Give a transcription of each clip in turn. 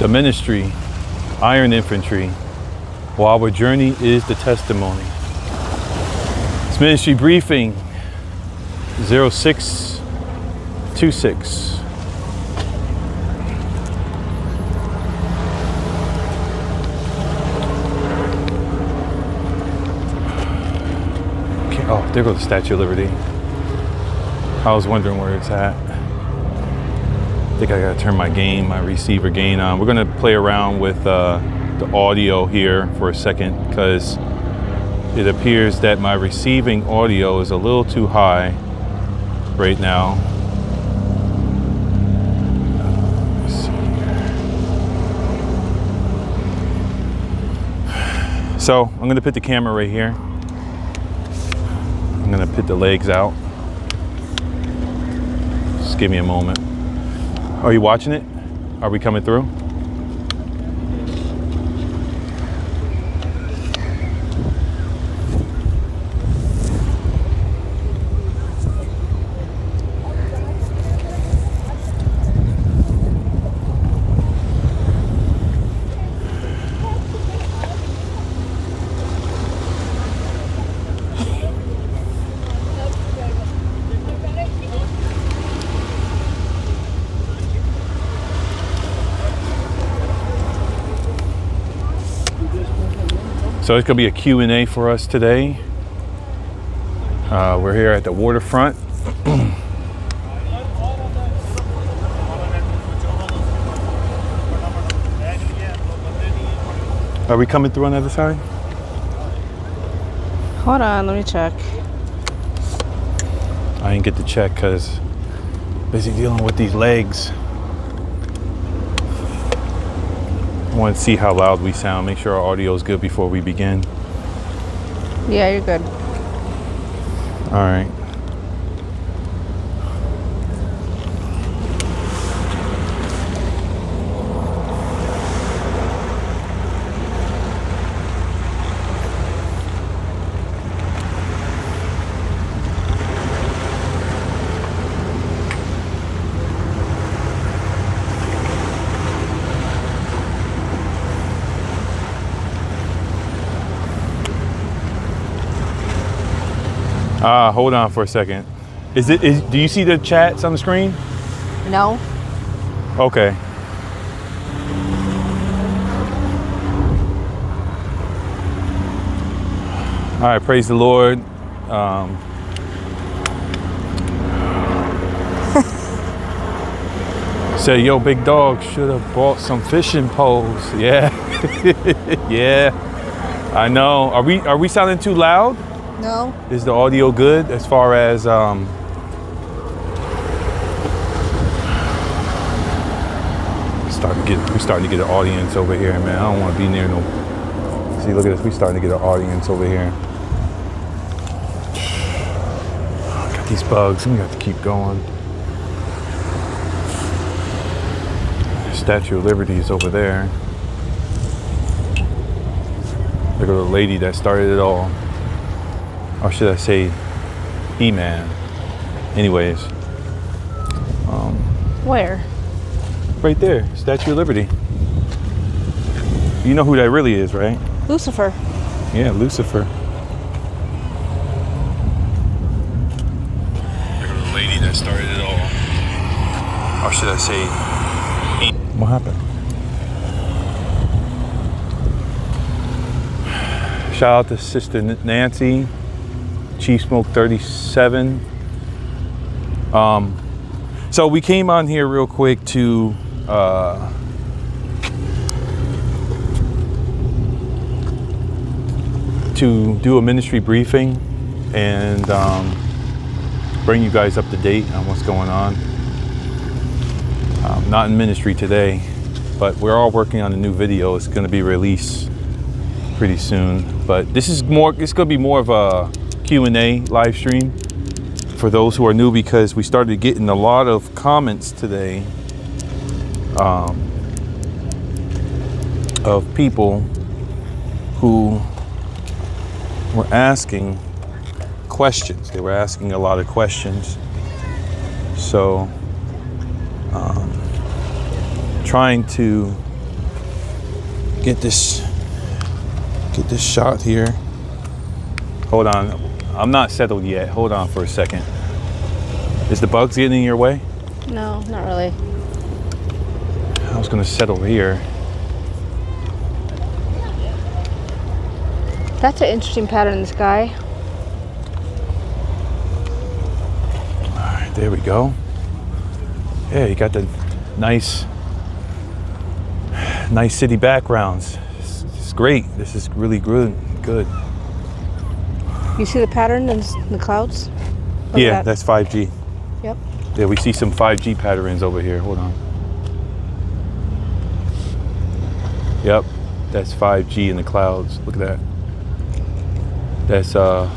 The ministry, Iron Infantry, while our journey is the testimony. It's ministry briefing 0626. Okay, oh, there goes the Statue of Liberty. I was wondering where it's at. I think I gotta turn my receiver gain on. We're gonna play around with the audio here for a second because it appears that my receiving audio is a little too high right now. Let's see here. So I'm gonna put the camera right here. I'm gonna put the legs out. Just give me a moment. Are you watching it? Are we coming through? So it's gonna be a Q&A for us today. We're here at the waterfront. Are we coming through on the other side? Hold on, let me check. I didn't get to check because busy dealing with these legs. I want to see how loud we sound, make sure our audio is good before we begin. Yeah, you're good. All right. Hold on for a second. Do you see the chats on the screen? No. Okay. All right, praise the Lord. Say, yo, big dog should have bought some fishing poles. Yeah, yeah. I know. Are we sounding too loud? No. Is the audio good as far as we're starting to get an audience over here, man. I don't want to be near no. See, look at this. We're starting to get an audience over here. Got these bugs. We got to keep going. Statue of Liberty is over there. Look at the lady that started it all. Or should I say He-Man? Anyways. Where? Right there, Statue of Liberty. You know who that really is, right? Lucifer. Yeah, Lucifer. The lady that started it all. Or should I say what happened? Shout out to Sister Nancy. Chief Smoke 37. So we came on here real quick to do a ministry briefing and bring you guys up to date on what's going on. Not in ministry today, but we're all working on a new video. It's going to be released pretty soon. But it's going to be more of a Q&A live stream for those who are new, because we started getting a lot of comments today of people who were asking questions. They were asking a lot of questions. So trying to get this shot here. Hold on, I'm not settled yet. Hold on for a second. Is the bugs getting in your way? No, not really. I was gonna settle here. That's an interesting pattern in the sky. All right, there we go. Yeah, you got the nice city backgrounds. It's great. This is really good. You see the pattern in the clouds? Look Yeah, at that. that's 5G. Yep. Yeah, we see some 5G patterns over here. Hold on. Yep, that's 5G in the clouds. Look at that. That's the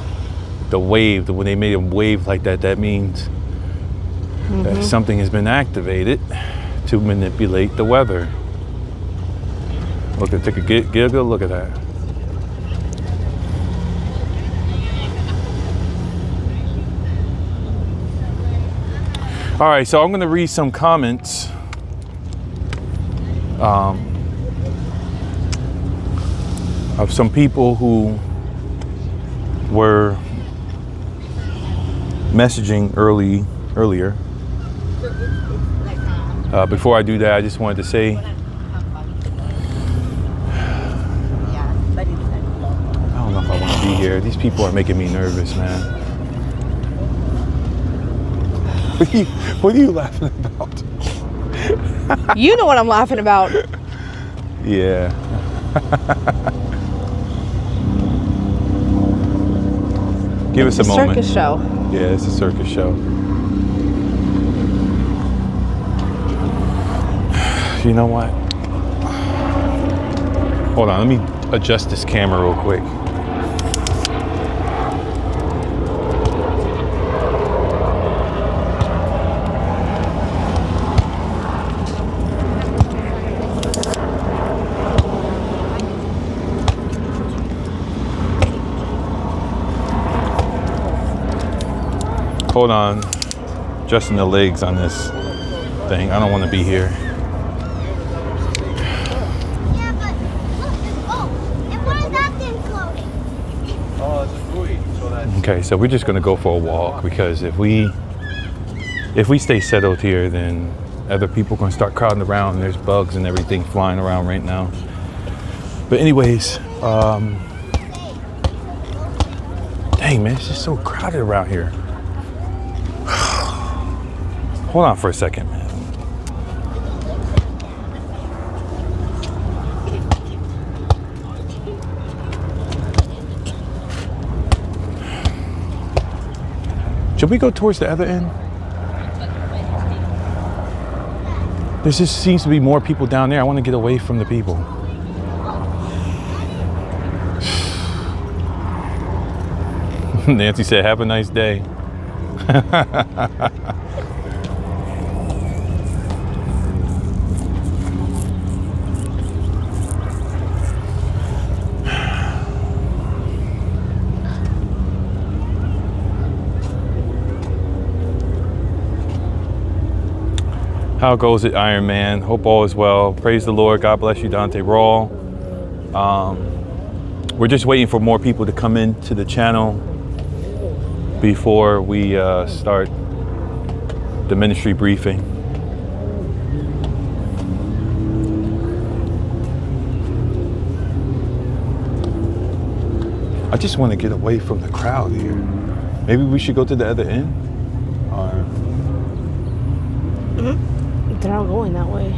wave. When they made a wave like that, that means that something has been activated to manipulate the weather. Look at, get a good look at that. All right, so I'm going to read some comments. Of some people who were messaging earlier. Before I do that, I just wanted to say, I don't know if I want to be here. These people are making me nervous, man. What are you laughing about? You know what I'm laughing about. Yeah. Give us a moment. Circus show. Yeah, it's a circus show. You know what? Hold on, let me adjust this camera real quick. Hold on, adjusting the legs on this thing. I don't want to be here. Yeah, but look, it's boat. And what is that thing floating? Oh, it's a buoy. So that's Okay, so we're just gonna go for a walk because if we stay settled here, then other people are gonna start crowding around. And there's bugs and everything flying around right now. But anyways, dang man, it's just so crowded around here. Hold on for a second, man. Should we go towards the other end? There just seems to be more people down there. I want to get away from the people. Nancy said, have a nice day. How goes it, Iron Man? Hope all is well. Praise the Lord. God bless you, Dante Raw. We're just waiting for more people to come into the channel before we start the ministry briefing. I just want to get away from the crowd here. Maybe we should go to the other end? Or... They're all going that way.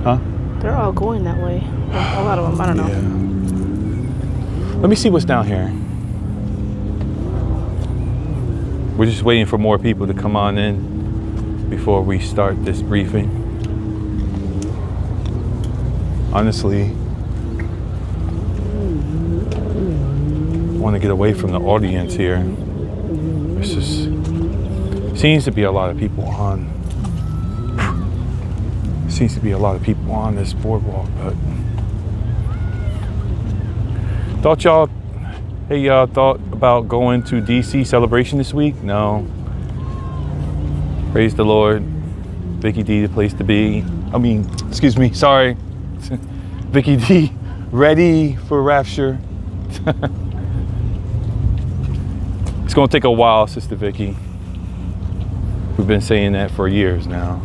Huh? They're all going that way. A lot of them, I don't know. Yeah. Let me see what's down here. We're just waiting for more people to come on in before we start this briefing. Honestly, I want to get away from the audience here. There's just seems to be a lot of people on. Seems to be a lot of people on this boardwalk, but y'all thought about going to DC Celebration this week? No. Praise the Lord. Vicky D, the place to be. Vicky D, ready for rapture. It's gonna take a while, Sister Vicky. We've been saying that for years now.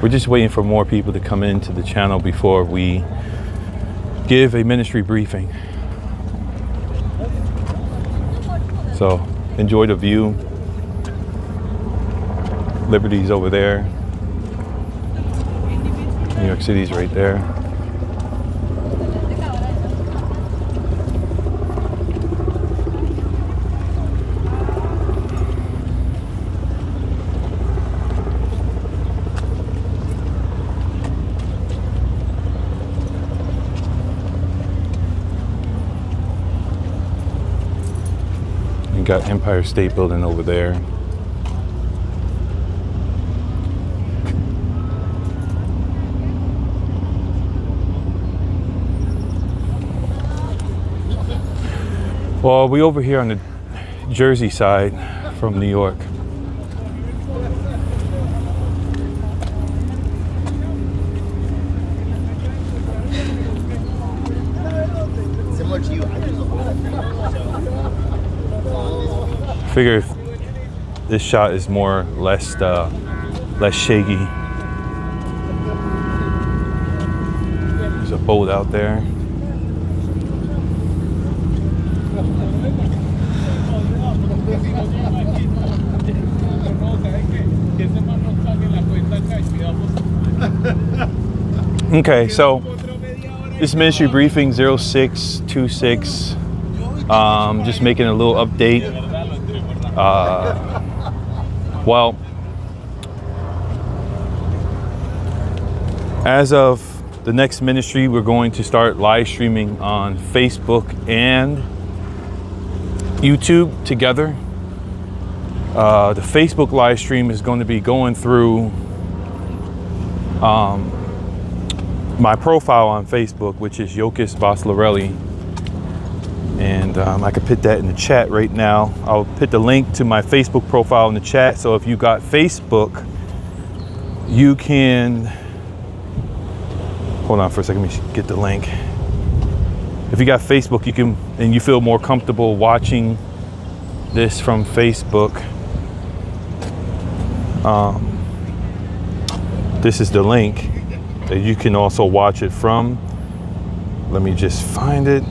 We're just waiting for more people to come into the channel before we give a ministry briefing. So enjoy the view. Liberty's over there. New York City's right there. You got Empire State Building over there. Well, we over here on the Jersey side from New York. Similar to you, Figure if this shot is more less shaky. There's a boat out there. Okay, so this ministry briefing 0626. Just making a little update. Well, as of the next ministry, we're going to start live streaming on Facebook and YouTube together. The Facebook live stream is going to be going through my profile on Facebook, which is Yokis Baslarelli. And I could put that in the chat right now. I'll put the link to my Facebook profile in the chat. So if you got Facebook, you can, hold on for a second, let me get the link. If you got Facebook, you can, and you feel more comfortable watching this from Facebook, this is the link that you can also watch it from. Let me just find it.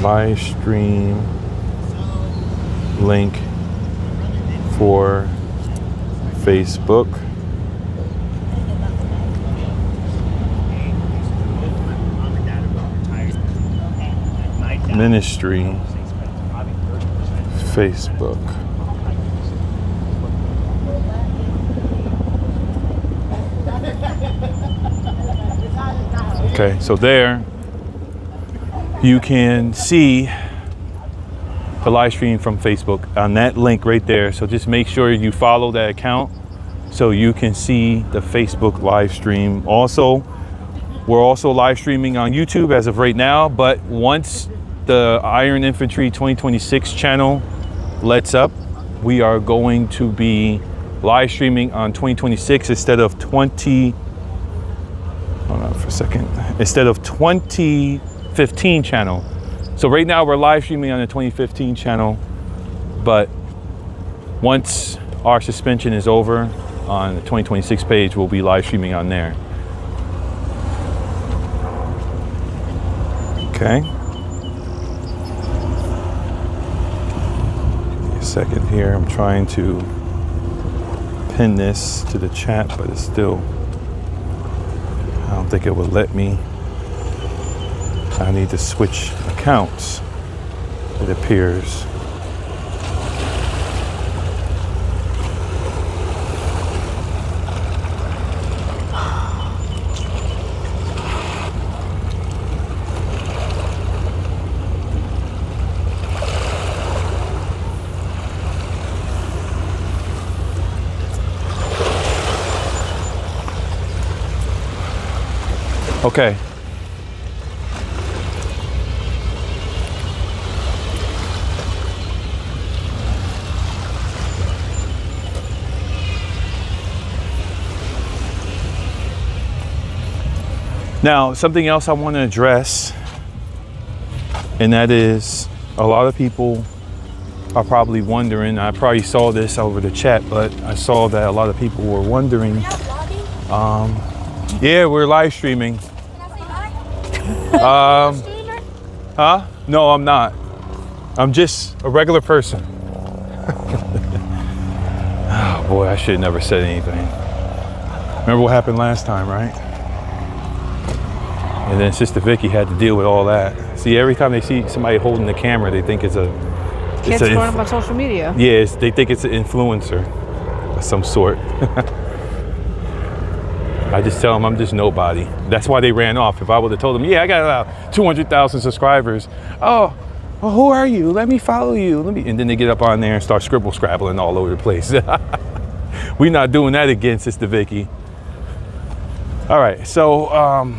Live stream link for Facebook. Ministry Facebook. Okay, so there you can see the live stream from Facebook on that link right there. So just make sure you follow that account so you can see the Facebook live stream. Also, we're also live streaming on YouTube as of right now, but once the Iron Infantry 2026 channel lets up, we are going to be live streaming on 2026 instead of 2015 channel. So right now we're live streaming on the 2015 channel, but once our suspension is over on the 2026 page, we'll be live streaming on there. Okay. Give me a second here. I'm trying to pin this to the chat, but it's still, I don't think it will let me. I need to switch accounts, it appears. Okay. Now, something else I want to address, and that is a lot of people are probably wondering, I probably saw this over the chat, but I saw that a lot of people were wondering, yeah, we're live streaming. Huh? No, I'm not. I'm just a regular person. Oh boy, I should have never said anything. Remember what happened last time, right? And then Sister Vicky had to deal with all that. See, every time they see somebody holding the camera, they think it's a... Kids growing up on social media. Yes, they think it's an influencer of some sort. I just tell them I'm just nobody. That's why they ran off. If I would have told them, yeah, I got about 200,000 subscribers. Oh, well, who are you? Let me follow you. And then they get up on there and start scrabbling all over the place. We're not doing that again, Sister Vicky. All right, so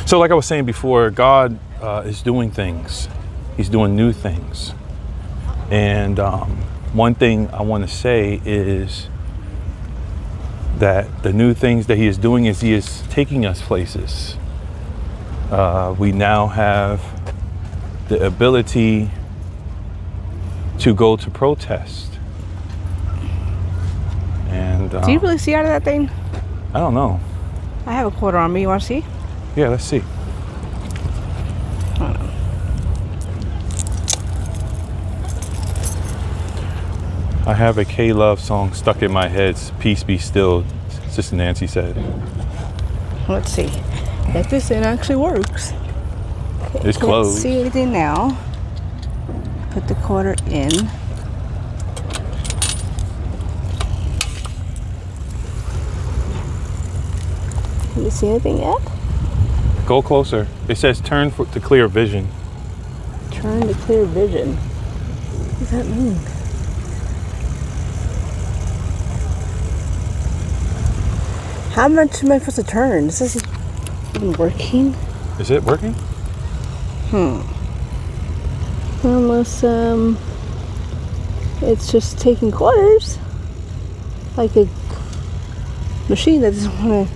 so like I was saying before, God is doing things. He's doing new things. And one thing I want to say is that the new things that he is doing is he is taking us places. We now have the ability to go to protest. And Do you really see out of that thing? I don't know. I have a quarter on me. You want to see? Yeah, let's see. I have a K-Love song stuck in my head. Peace be still, Sister Nancy said. Let's see if this thing actually works. Okay, It's can't closed. see anything now. Put the quarter in. Can you see anything yet? Go closer. It says turn to clear vision. Turn to clear vision. What does that mean? How much am I supposed to turn? This isn't even working. Is it working? Unless it's just taking quarters. Like a machine that doesn't want to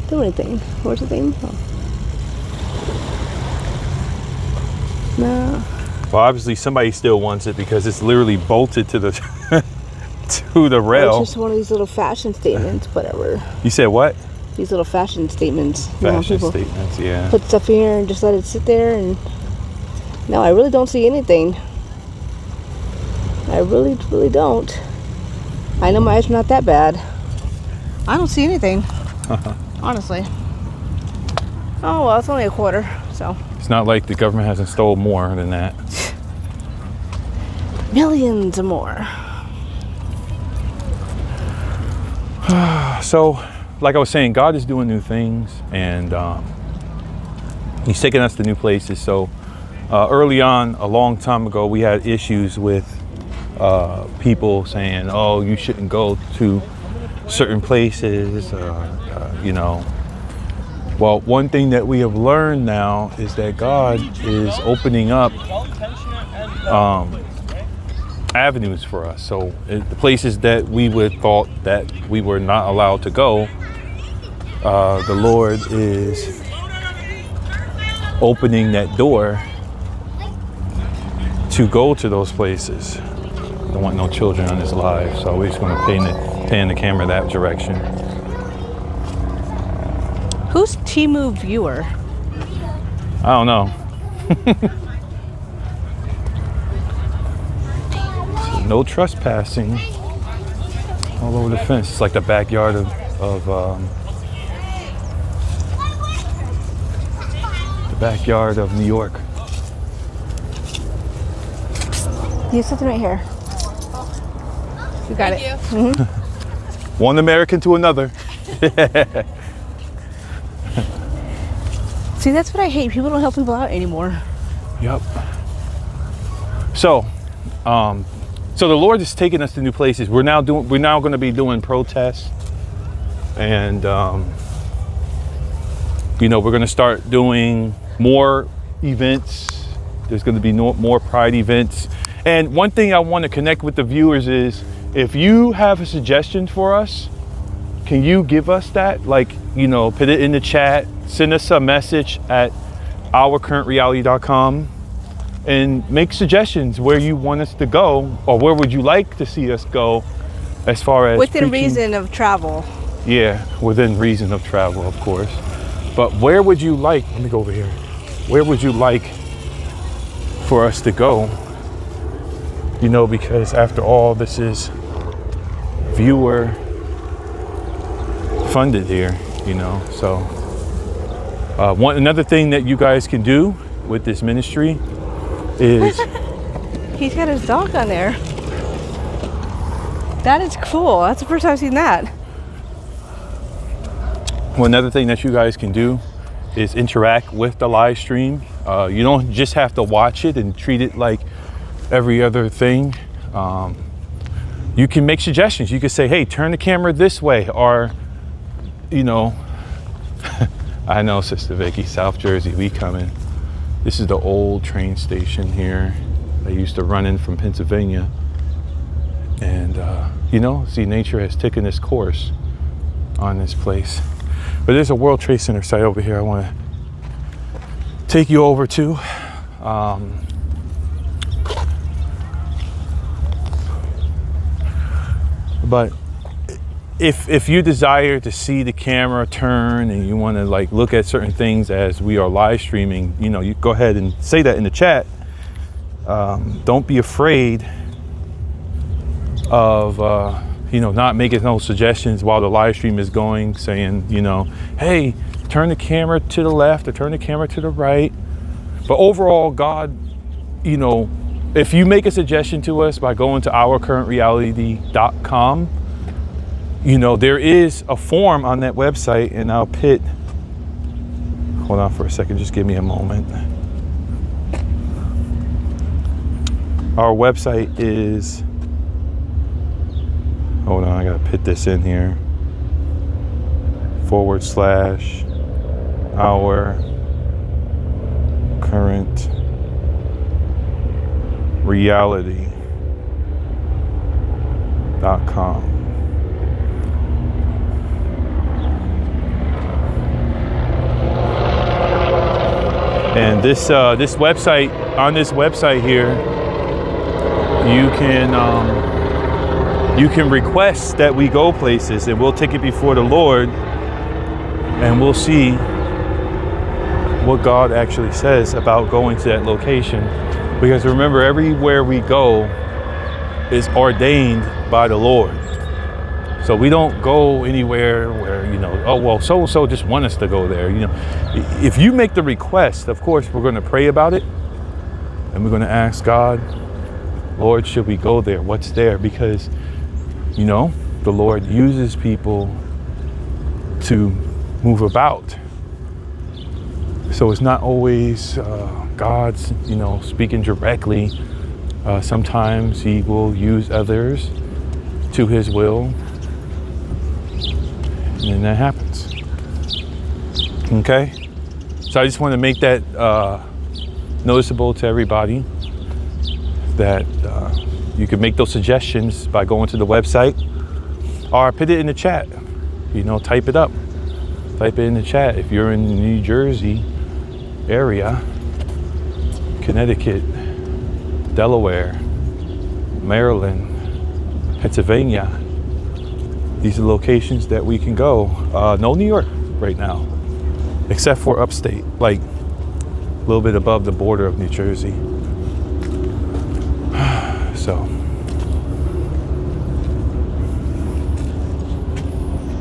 do anything. Where's the thing? Oh. No. Well, obviously somebody still wants it because it's literally bolted to the to the Or rail. it's just one of these little fashion statements, whatever. You said what? These little fashion statements. You know, Fashion people statements, yeah. put stuff here and just let it sit there, and no, I really don't see anything. I really don't. I know my eyes are not that bad. I don't see anything. Honestly. Oh well, it's only a quarter, so. It's not like the government hasn't stole more than that. Millions more. So, like I was saying, God is doing new things, and he's taking us to new places. So early on, a long time ago, we had issues with people saying, oh, you shouldn't go to certain places, you know. Well, one thing that we have learned now is that God is opening up avenues for us. So the places that we would thought that we were not allowed to go, the Lord is opening that door to go to those places. Don't want no children on this live, so we're just going to pan the camera that direction. Who's Temu viewer? I don't know. No trespassing all over the fence. It's like the backyard of New York. You have something right here. You got it. Mm-hmm. One American to another. See, that's what I hate. People don't help people out anymore. Yep. So, So the Lord is taking us to new places. We're now going to be doing protests, and you know, we're going to start doing more events. There's going to be more Pride events. And one thing I want to connect with the viewers is, if you have a suggestion for us, can you give us that? Like, you know, put it in the chat, send us a message at ourcurrentreality.com and make suggestions where you want us to go, or where would you like to see us go as far as within preaching. reason of travel. Yeah, within reason of travel, of course. But where would you like, let me go over here. Where would you like for us to go? You know, because after all, this is viewer funded here, you know. So another thing that you guys can do with this ministry is He's got his dog on there. That is cool. That's the first time I've seen that. well, another thing that you guys can do is interact with the live stream. You don't just have to watch it and treat it like every other thing. You can make suggestions. You can say, hey, turn the camera this way, or, you know, I know, Sister Vicky, South Jersey, we coming. This is the old train station here. I used to run in from Pennsylvania. And, you know, see, nature has taken its course on this place. But there's a World Trade Center site over here I want to take you over to. But if you desire to see the camera turn and you want to like look at certain things as we are live streaming, you know, you go ahead and say that in the chat. Don't be afraid of you know, not making no suggestions while the live stream is going, saying, you know, hey, turn the camera to the left or turn the camera to the right. But overall, God, you know, if you make a suggestion to us by going to ourcurrentreality.com, you know, there is a form on that website, and I'll put, hold on for a second, just give me a moment. Our website is, hold on, I gotta put this in here, /OurCurrentReality.com. And this website, on this website here, you can request that we go places, and we'll take it before the Lord, and we'll see what God actually says about going to that location. Because remember, everywhere we go is ordained by the Lord. So we don't go anywhere where, you know, oh, well, so-and-so just want us to go there. You know, if you make the request, of course, we're going to pray about it, and we're going to ask God, Lord, should we go there? What's there? Because, you know, the Lord uses people to move about. So it's not always God's, you know, speaking directly. Sometimes he will use others to his will. And then that happens. Okay? So I just want to make that noticeable to everybody, that you can make those suggestions by going to the website, or put it in the chat. You know, type it up. Type it in the chat. If you're in the New Jersey area, Connecticut, Delaware, Maryland, Pennsylvania, these are locations that we can go. No New York right now, except for upstate, like a little bit above the border of New Jersey. So,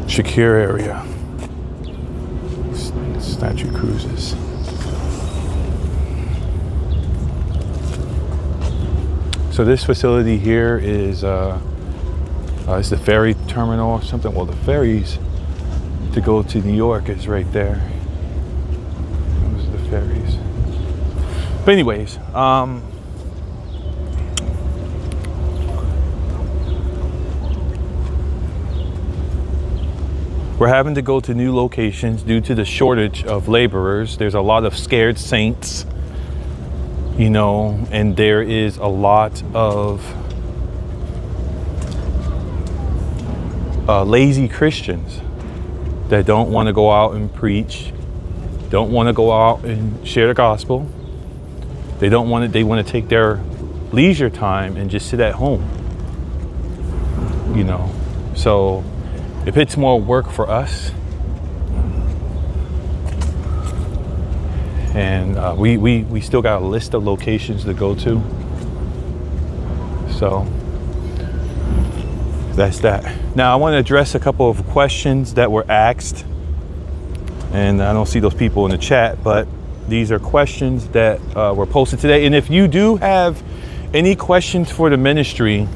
Shakir area, Statue Cruises. So this facility here is it's the ferry terminal or something. Well, the ferries to go to New York is right there. Those are the ferries. But anyways, We're having to go to new locations due to the shortage of laborers. There's a lot of scared saints, you know, and there is a lot of lazy Christians that don't want to go out and preach, don't want to go out and share the gospel. They don't want to, they want to take their leisure time and just sit at home, you know. So if it's more work for us, and we still got a list of locations to go to. So that's that. Now I want to address a couple of questions that were asked, and I don't see those people in the chat, but these are questions that were posted today. And if you do have any questions for the ministry,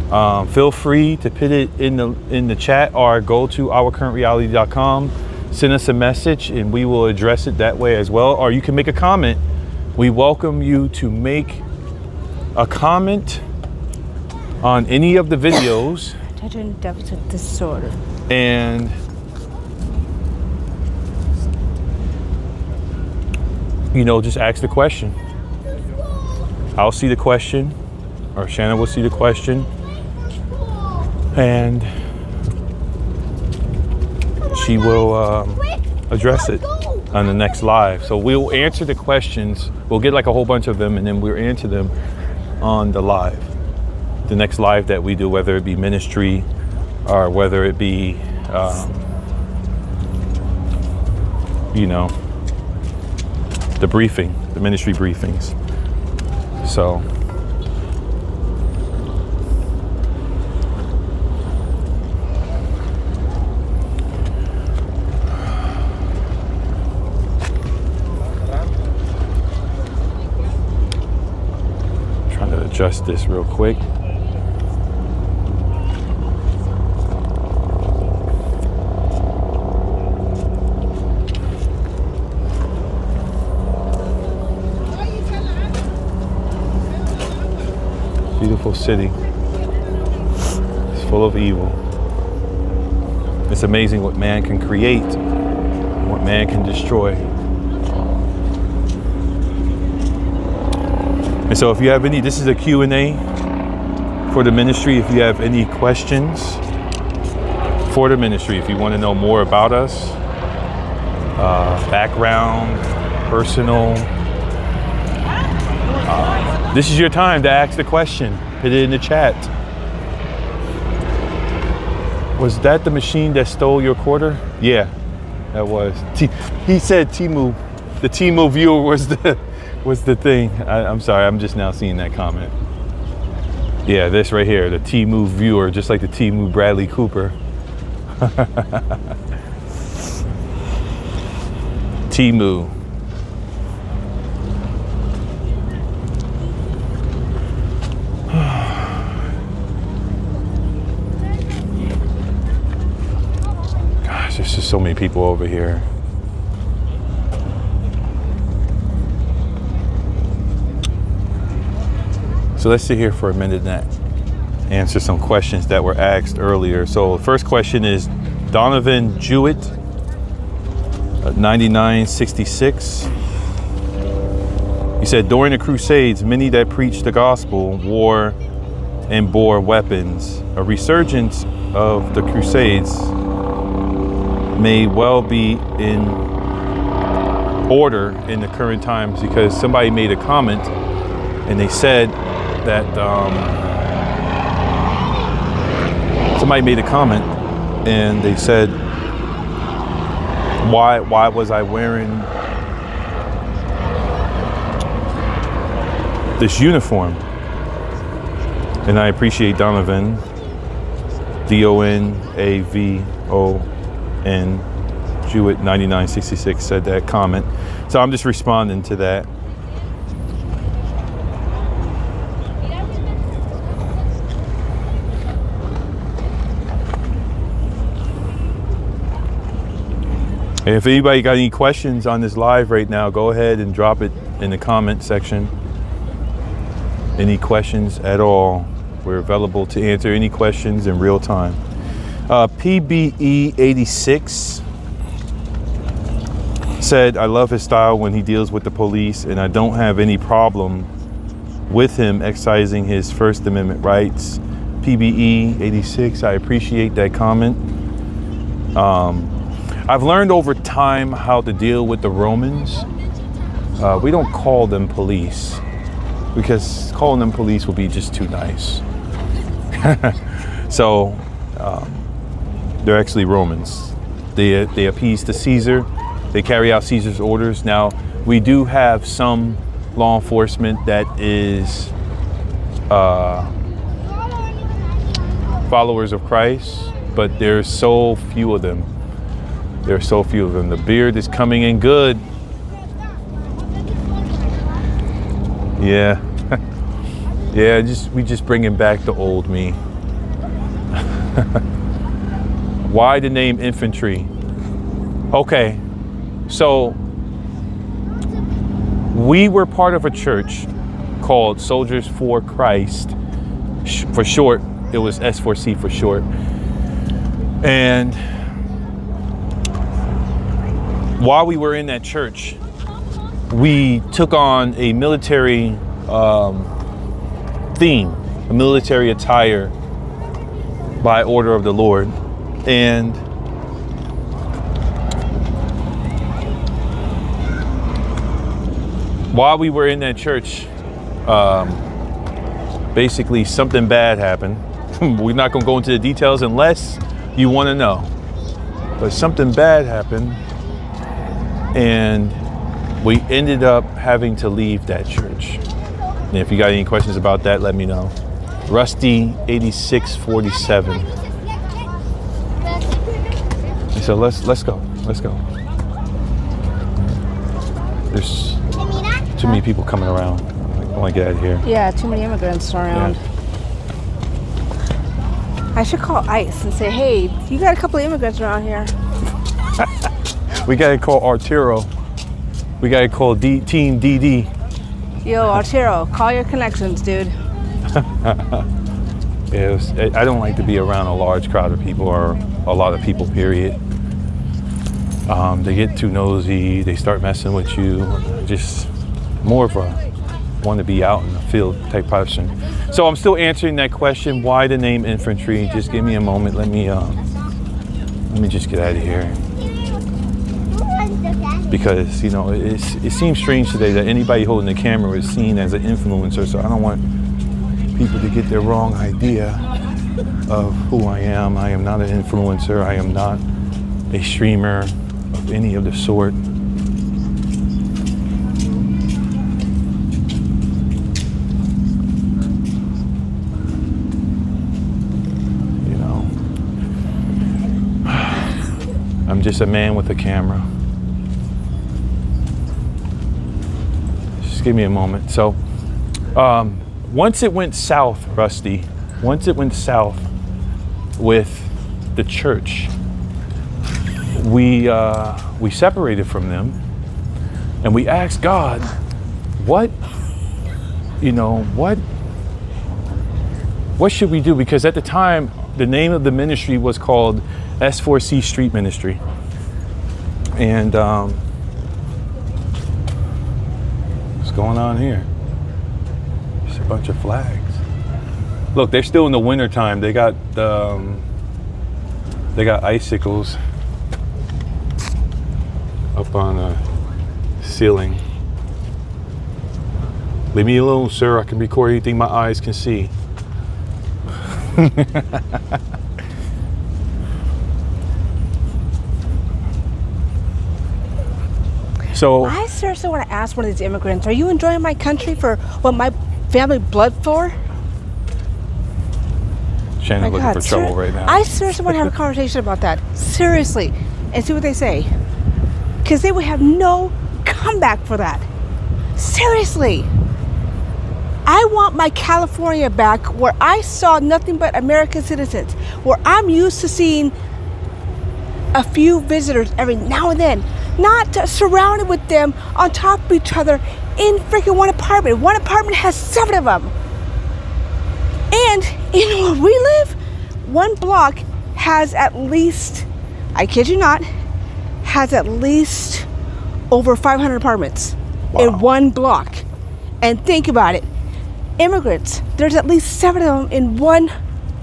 feel free to put it in the chat, or go to ourcurrentreality.com, send us a message, and we will address it that way as well. Or you can make a comment. We welcome you to make a comment on any of the videos. Attention deficit disorder. And you know, just ask the question. I'll see the question, or Shannon will see the question, and she will address it on the next live. So we'll answer the questions. We'll get like a whole bunch of them, and then we'll answer them on the live. The next live that we do, whether it be ministry or whether it be, you know, the briefing, the ministry briefings. So trying to adjust this real quick. Beautiful city. It's full of evil. It's amazing what man can create, what man can destroy. And so if you have any, this is a Q&A for the ministry. If you have any questions for the ministry, if you want to know more about us, background, personal, this is your time to ask the question. Put it in the chat. Was that the machine that stole your quarter? Yeah, that was. He said Temu. The Temu viewer was the thing. I'm sorry, I'm just now seeing that comment. Yeah, this right here, the Temu viewer, just like the Temu Bradley Cooper. Temu. There's just so many people over here. So let's sit here for a minute and answer some questions that were asked earlier. So the first question is Donovan Jewett, 9966. He said, during the Crusades, many that preached the gospel wore and bore weapons. A resurgence of the Crusades may well be in order in the current times, because somebody made a comment and they said that somebody made a comment and they said, why was I wearing this uniform? And I appreciate Donovan, DONAVON Jewett 9966 said that comment. So I'm just responding to that. And if anybody got any questions on this live right now, go ahead and drop it in the comment section. Any questions at all? We're available to answer any questions in real time. PBE86 said, I love his style when he deals with the police, and I don't have any problem with him exercising his First Amendment rights. PBE86, I appreciate that comment. I've learned over time how to deal with the Romans. We don't call them police, because calling them police would be just too nice. So they're actually Romans. They appease to Caesar. They carry out Caesar's orders. Now, we do have some law enforcement that is followers of Christ, but there's so few of them. There's so few of them. The beard is coming in good. Yeah. Yeah, we just bringing back the old me. Why the name infantry? Okay, so we were part of a church called Soldiers for Christ. For short, it was S4C for short. And while we were in that church, we took on a military theme, a military attire by order of the Lord. And while we were in that church, basically something bad happened. We're not going to go into the details unless you want to know. But something bad happened, and we ended up having to leave that church. And if you got any questions about that, let me know. Rusty 8647. So let's go. Let's go. There's too many people coming around. I want to get out of here. Yeah, too many immigrants around. Yeah. I should call ICE and say, hey, you got a couple of immigrants around here. We got to call Arturo. We got to call Team DD. Yo, Arturo, call your connections, dude. Yeah, I don't like to be around a large crowd of people, or a lot of people, period. They get too nosy, they start messing with you. Just more of a want to be out in the field type person. So I'm still answering that question, why the name infantry? Just give me a moment. Let me just get out of here. Because, you know, it seems strange today that anybody holding the camera is seen as an influencer, so I don't want people to get their wrong idea of who I am. I am not an influencer. I am not a streamer of any of the sort. You know, I'm just a man with a camera. Just give me a moment. So, once it went south, Rusty, once it went south with the church, we separated from them, and we asked God, what should we do? Because at the time, the name of the ministry was called S4C Street Ministry. And what's going on here? Just a bunch of flags. Look, they're still in the winter time. They got icicles up on the ceiling. Leave me alone, sir. I can record anything my eyes can see. So I seriously want to ask one of these immigrants, are you enjoying my country for what my family bled for? Shannon looking for trouble right now. I seriously want to have a conversation about that. Seriously. And see what they say. Because they would have no comeback for that. Seriously. I want my California back, where I saw nothing but American citizens, where I'm used to seeing a few visitors every now and then, not surrounded with them on top of each other in freaking one apartment. One apartment has 7 of them. And you know where we live? One block has at least, I kid you not, has at least over 500 apartments in one block. And think about it. Immigrants, there's at least 7 of them in one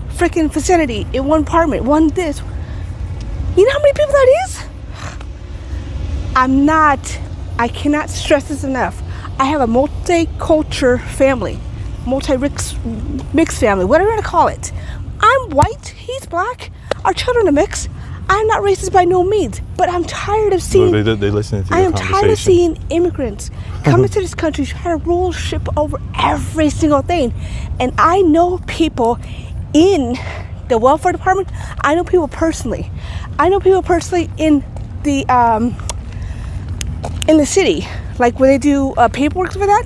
freaking vicinity, in one apartment, one this. You know how many people that is? I cannot stress this enough. I have a multicultural family, mixed family, whatever you want to call it. I'm white, he's black, our children are mixed. I'm not racist by no means, but I'm tired of seeing. Well, they listening to I your am tired of seeing immigrants come into this country trying to rule ship over every single thing. And I know people in the welfare department. I know people personally. I know people personally in the city, like when they do paperwork for that.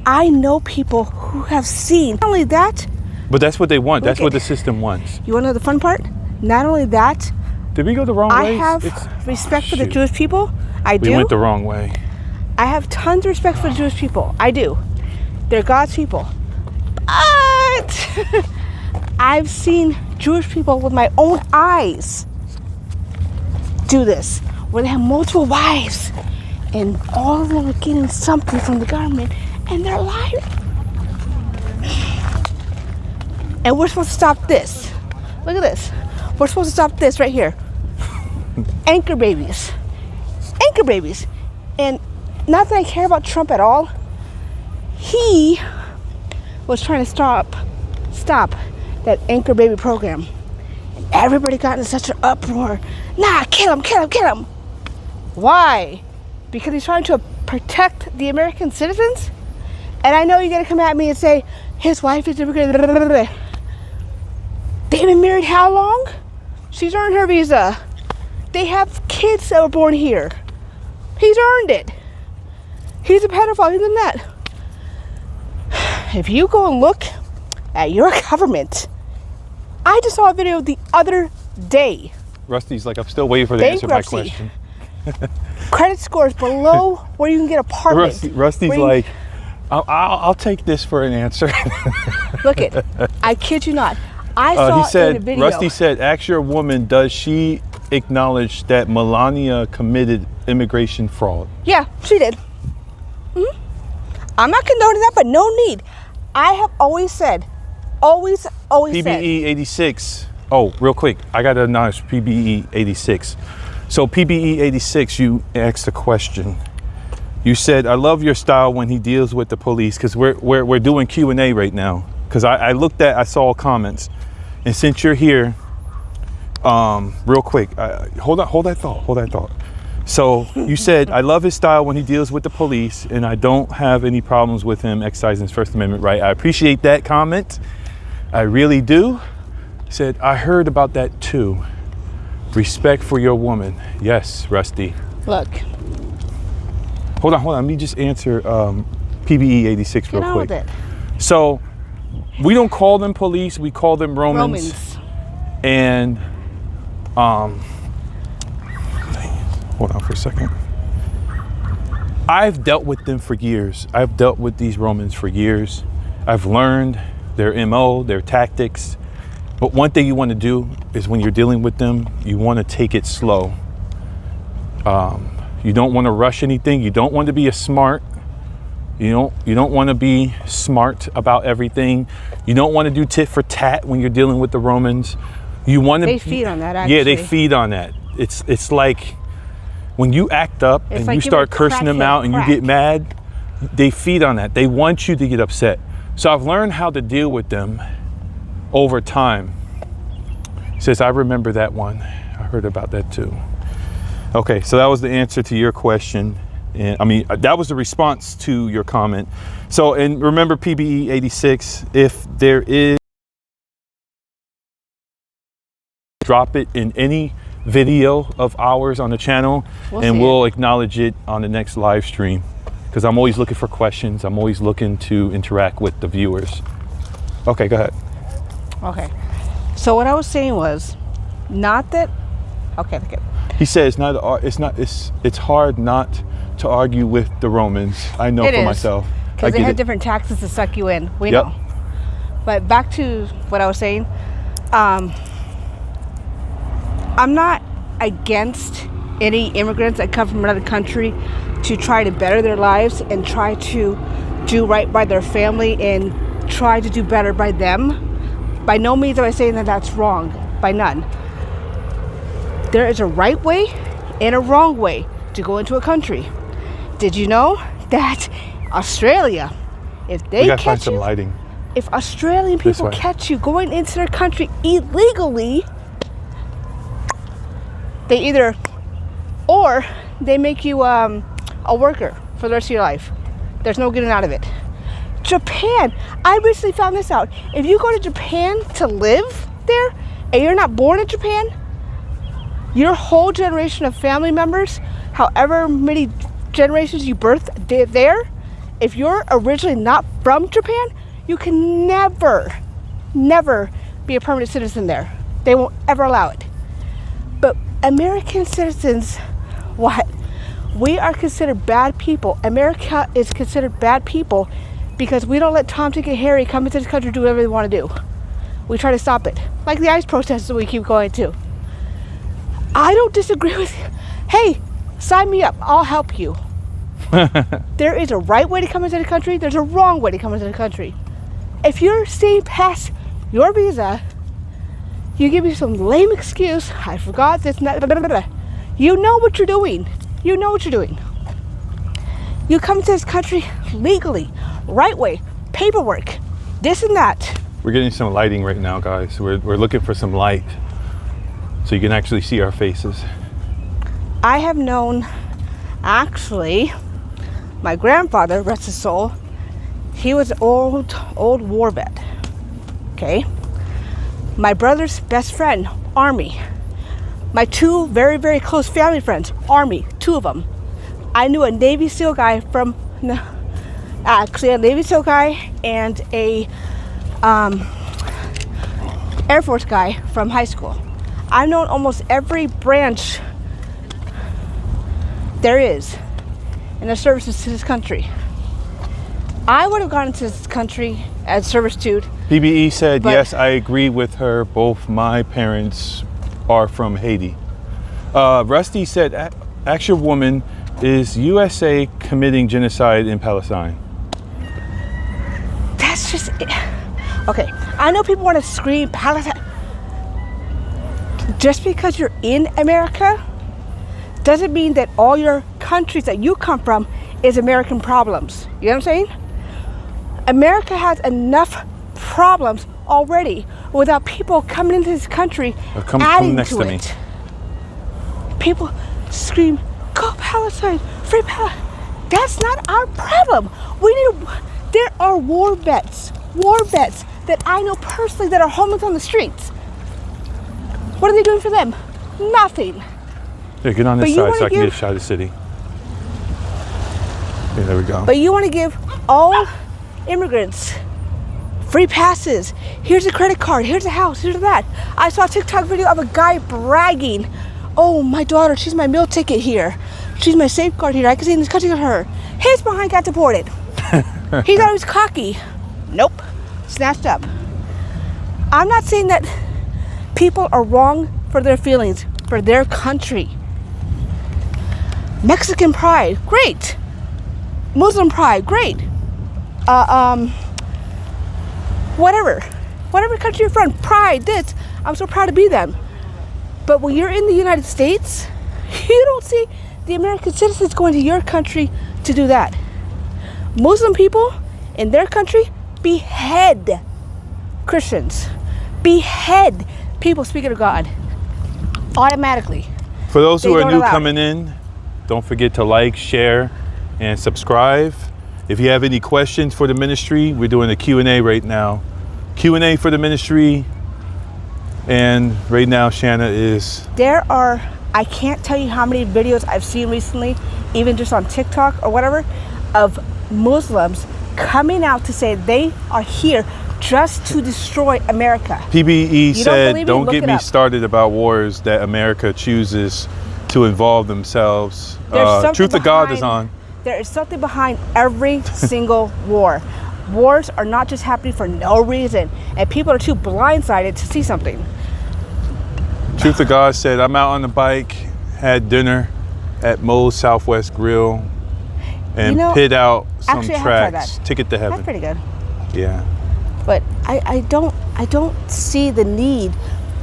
I know people who have seen. Not only that, But that's what they want. That's Look what at- the system wants. you want to know the fun part? Not only that, Did we go the wrong I way? have respect for the Jewish people. I do. We went the wrong way. I have tons of respect for the Jewish people. I do. They're God's people. But I've seen Jewish people with my own eyes do this, where they have multiple wives, and all of them are getting something from the government, and they're lying. And we're supposed to stop this. Look at this. We're supposed to stop this right here. Anchor babies. Anchor babies. And not that I care about Trump at all. He was trying to stop that anchor baby program. And everybody got in such an uproar. Nah, kill him, kill him, kill him. Why? Because he's trying to protect the American citizens? And I know you're gonna come at me and say, his wife is immigrant. They've been married how long? She's earned her visa. They have kids that were born here. He's earned it. He's a pedophile, he's in that. If you go and look at your government, I just saw a video the other day. Rusty's like, I'm still waiting for the answer to my Bankruptcy. question. Credit scores below where you can get apartment. Rusty's Where you- like, I'll take this for an answer. Look it. I kid you not. I saw He in a said, video. Rusty said, ask your woman, does she acknowledge that Melania committed immigration fraud? Yeah, she did. I'm not condoning that, but no need. I have always said, always said. PBE 86. Oh, real quick, I got to acknowledge PBE 86. So PBE 86, you asked a question. You said, I love your style when he deals with the police, because we're doing Q&A right now. Because I saw comments. And since you're here, real quick, hold that thought. So you said, I love his style when he deals with the police, and I don't have any problems with him exercising his First Amendment right. I appreciate that comment. I really do. Said, I heard about that too. Respect for your woman. Yes, Rusty. Look, Hold on. Let me just answer PBE 86 get real on quick. with it. So we don't call them police, we call them Romans. And hold on for a second. I've dealt with them for years. I've dealt with these Romans for years. I've learned their MO, their tactics. But one thing you want to do is when you're dealing with them, you want to take it slow. You don't want to rush anything. You don't want to be a smart. You don't want to be smart about everything. You don't want to do tit for tat when you're dealing with the Romans. You want to. They feed on that, actually. Yeah, they feed on that. It's like when you act up It's and like you giving start cursing them crackhead out and you crack. get mad. They feed on that. They want you to get upset. So I've learned how to deal with them over time. He says, I remember that one. I heard about that too. Okay, so that was the answer to your question. And I mean, that was the response to your comment. So, and remember PBE 86, if there is, drop it in any video of ours on the channel, and see we'll acknowledge it on the next live stream. Because I'm always looking for questions. I'm always looking to interact with the viewers. Okay, go ahead. Okay. So what I was saying was, not that. Okay. He says it's hard not to argue with the Romans. I know It for is, myself. I Because they get had it. different taxes to suck you in. We Yep. know. But back to what I was saying. I'm not against any immigrants that come from another country to try to better their lives and try to do right by their family and try to do better by them. By no means am I saying that that's wrong. By none. There is a right way and a wrong way to go into a country. Did you know that Australia, if they We gotta find catch some you, lighting. if Australian This people way. catch you going into their country illegally, they either, or they make you a worker for the rest of your life. There's no getting out of it. Japan, I recently found this out. If you go to Japan to live there and you're not born in Japan, your whole generation of family members, however many generations you birthed there, if you're originally not from Japan, you can never be a permanent citizen there. They won't ever allow it. But American citizens, what? We are considered bad people. America is considered bad people because we don't let Tom, Dick, and Harry come into this country and do whatever they want to do. We try to stop it. Like the ICE protests that we keep going to. I don't disagree with you. Hey, sign me up. I'll help you. There is a right way to come into the country. There's a wrong way to come into the country. If you're staying past your visa, you give me some lame excuse. I forgot this. Blah, blah, blah, blah. You know what you're doing. You know what you're doing. You come to this country legally, right way, paperwork, this and that. We're getting some lighting right now, guys. We're looking for some light so you can actually see our faces. I have known, actually, my grandfather, rest his soul, he was an old war vet. Okay? My brother's best friend, Army. My two very, very close family friends, Army, two of them. I knew a Navy SEAL guy from, actually a Navy SEAL guy and a Air Force guy from high school. I've known almost every branch there is in the services to this country. I would have gone into this country as servitude. PBE said, But- yes, I agree with her. Both my parents are from Haiti. Rusty said, actual woman, is USA committing genocide in Palestine? That's just it. Okay, I know people want to scream Palestine. Just because you're in America doesn't mean that all your countries that you come from is American problems. You know what I'm saying? America has enough problems already without people coming into this country Come adding next to to me. it. People scream, "Go Palestine, free Palestine." That's not our problem. There are war vets that I know personally that are homeless on the streets. What are they doing for them? Nothing. Yeah, get on But this you side wanna so I can get a give- shot of the city. Okay, there we go. But you want to give all immigrants free passes. Here's a credit card. Here's a house. Here's that. I saw a TikTok video of a guy bragging, "Oh, my daughter, she's my meal ticket here. She's my safeguard here. I can stay in this country with her." His behind got deported. He thought he was cocky. Nope. Snatched up. I'm not saying that people are wrong for their feelings, for their country. Mexican pride, great. Muslim pride, great. Whatever country you're from, pride, this, I'm so proud to be them. But when you're in the United States, you don't see the American citizens going to your country to do that. Muslim people in their country behead Christians, behead people speaking of God automatically. For those who They are don't new allow coming in, don't forget to like, share, and subscribe. If you have any questions for the ministry, we're doing a Q&A right now. Q&A for the ministry. And right now, Shanna is... There are, I can't tell you how many videos I've seen recently, even just on TikTok or whatever, of Muslims coming out to say they are here just to destroy America. PBE You don't said, believe me? don't Look get it me up. started about wars that America chooses to involve themselves. There's something Truth of God is on. There is something behind every single war. Wars are not just happening for no reason, and people are too blindsided to see something. Truth to God said, I'm out on the bike, had dinner at Moe's Southwest Grill, and pit out some actually, I have tried tracks. that. Ticket to Heaven. That's pretty good. Yeah. But I don't see the need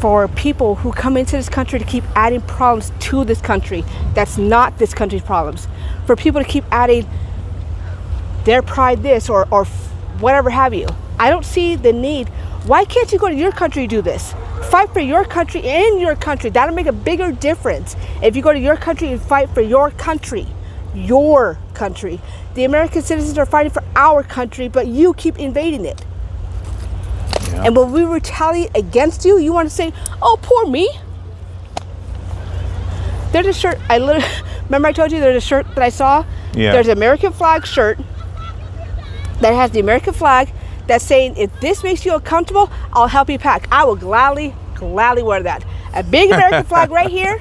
for people who come into this country to keep adding problems to this country. That's not this country's problems. For people to keep adding their pride this or whatever have you. I don't see the need. Why can't you go to your country and do this? Fight for your country in your country. That'll make a bigger difference if you go to your country and fight for your country. Your country. The American citizens are fighting for our country, but you keep invading it. Yeah. And when we retaliate against you, you want to say, oh, poor me. There's a shirt, remember I told you there's a shirt that I saw? Yeah. There's an American flag shirt that has the American flag that's saying, if this makes you uncomfortable, I'll help you pack. I will gladly wear that. A big American flag right here.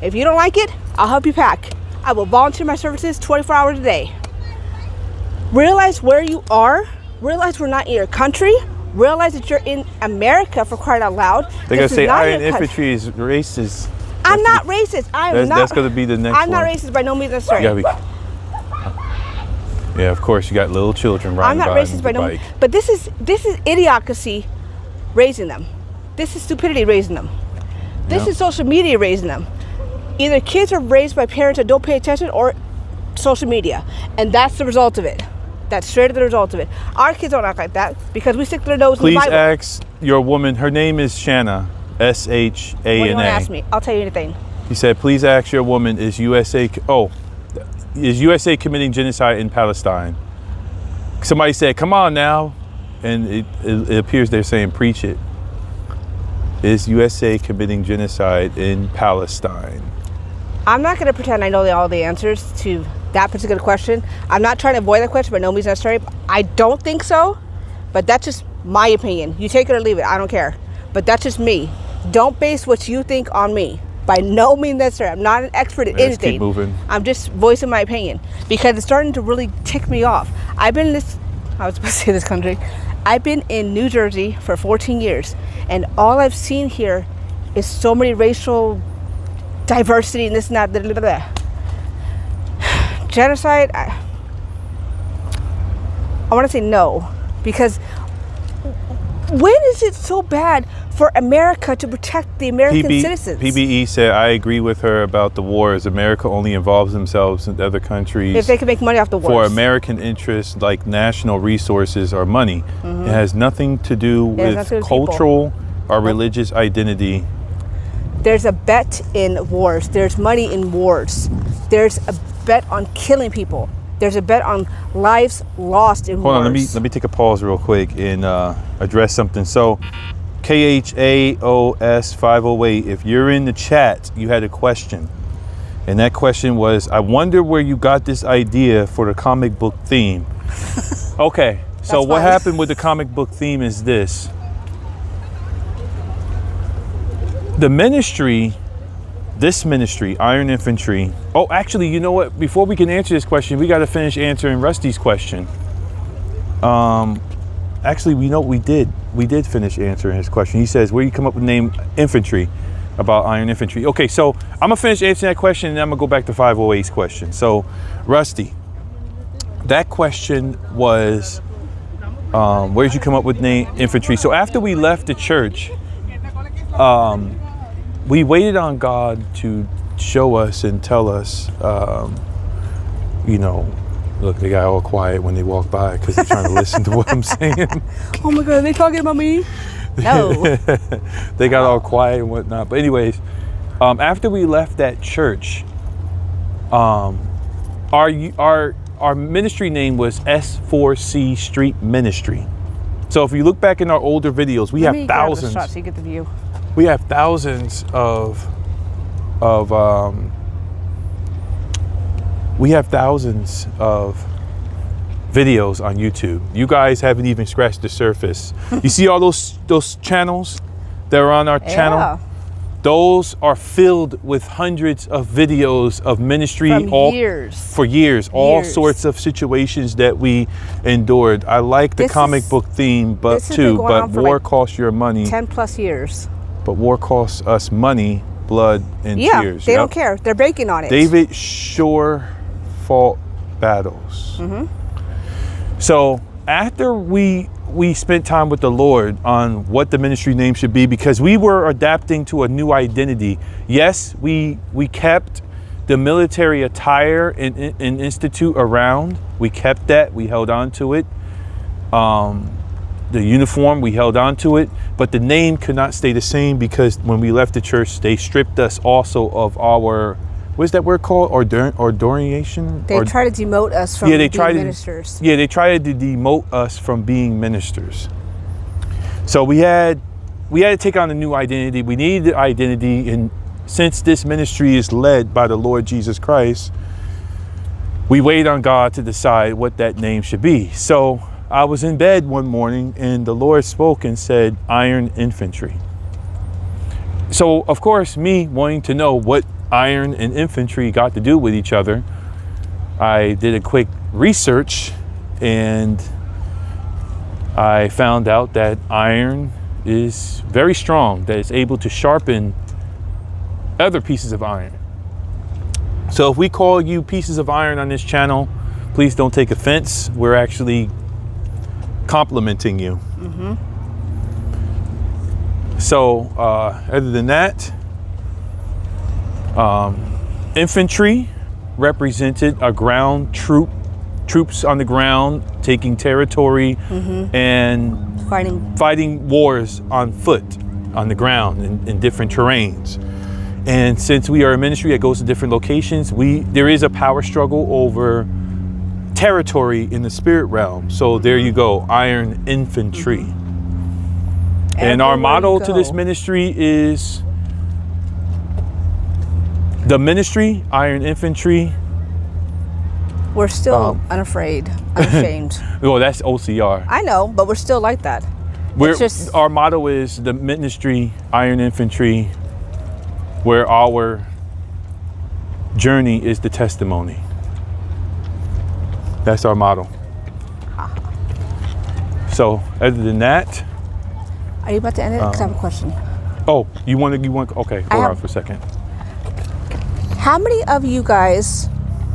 If you don't like it, I'll help you pack. I will volunteer my services 24 hours a day. Realize where you are. Realize we're not in your country. Realize that you're in America, for crying out loud. They're going to say Iron Infantry is racist. I'm not racist. That's going to be the next one. I'm not racist by no means necessary. Yeah, of course, you got little children riding I'm not racist by the no bike. means. But this is idiocracy raising them. This is stupidity raising them. This is social media raising them. Either kids are raised by parents that don't pay attention or social media. And that's the result of it. That's straight up the result of it. Our kids don't act like that because we stick their nose in the Bible. Please ask your woman, her name is Shanna, S-H-A-N-A. What do you want to ask me? I'll tell you anything. He said, please ask your woman, is USA committing genocide in Palestine? Somebody said, come on now. And it appears they're saying, preach it. Is USA committing genocide in Palestine? I'm not going to pretend I know all the answers to that particular question. I'm not trying to avoid that question, but no means necessary. I don't think so, but that's just my opinion. You take it or leave it. I don't care. But that's just me. Don't base what you think on me. By no means necessary. I'm not an expert at anything. Keep moving. I'm just voicing my opinion because it's starting to really tick me off. I've been in this, I was supposed to say this country. I've been in New Jersey for 14 years, and all I've seen here is so many racial diversity and this and that. Blah, blah, blah. Genocide, I want to say no, because when is it so bad for America to protect the American citizens? PBE said, I agree with her about the wars. America only involves themselves in other countries. If they can make money off the wars. For American interests like national resources or money. It has nothing to do with cultural or religious identity. There's a bet in wars. There's money in wars. There's a bet on killing people. There's a bet on lives lost in wars. Hold on, let me take a pause real quick and address something. So, KHAOS508, if you're in the chat, you had a question. And that question was, I wonder where you got this idea for the comic book theme. Okay, so what happened with the comic book theme is this. The ministry, this ministry, Iron Infantry. Oh, actually, you know what? Before we can answer this question, we got to finish answering Rusty's question. Actually, we know we did. We did finish answering his question. He says, where you come up with the name infantry, about Iron Infantry. Okay, so I'm going to finish answering that question, and then I'm going to go back to 508's question. So, Rusty, that question was, where did you come up with the name infantry? So after we left the church, we waited on God to show us and tell us, you know, look, they got all quiet when they walk by because they're trying to listen to what I'm saying. Oh my God, are they talking about me? No. They got all quiet and whatnot. But anyways, after we left that church, our ministry name was S4C Street Ministry. So if you look back in our older videos, we have thousands. Shot so you get the view. We have thousands of videos on YouTube. You guys haven't even scratched the surface. You see all those channels that are on our channel? Those are filled with hundreds of videos of ministry for years, all sorts of situations that we endured. I like the comic book theme, but war costs your money. 10 plus years. but war costs us money, blood, and Yeah, tears. they Yep. don't care. They're banking on it. David sure fought battles. So after we spent time with the Lord on what the ministry name should be, because we were adapting to a new identity. Yes, we kept the military attire and institute around. We kept that. We held on to it. The uniform, we held on to it, but the name could not stay the same because when we left the church, they stripped us also of our, what's that word called? Ordination? They try to demote us from being ministers. They tried to demote us from being ministers. So we had to take on a new identity. We needed the identity, and since this ministry is led by the Lord Jesus Christ, we wait on God to decide what that name should be. So I was in bed one morning and the Lord spoke and said, Iron Infantry. So of course, me wanting to know what iron and infantry got to do with each other, I did a quick research and I found out that iron is very strong, that it's able to sharpen other pieces of iron. So if we call you pieces of iron on this channel, please don't take offense. We're actually complimenting you. So other than that, infantry represented a ground troops on the ground taking territory and fighting wars on foot on the ground in different terrains. And since we are a ministry that goes to different locations, there is a power struggle over territory in the spirit realm. So there you go, Iron Infantry. And our motto to this ministry is the ministry, Iron Infantry. We're still unafraid, unashamed. Well, that's OCR. I know, but we're still like that. Our motto is the ministry, Iron Infantry, where our journey is the testimony. That's our motto. So other than that, are you about to end it? Because I have a question. Oh, you want? Okay, hold on for a second. How many of you guys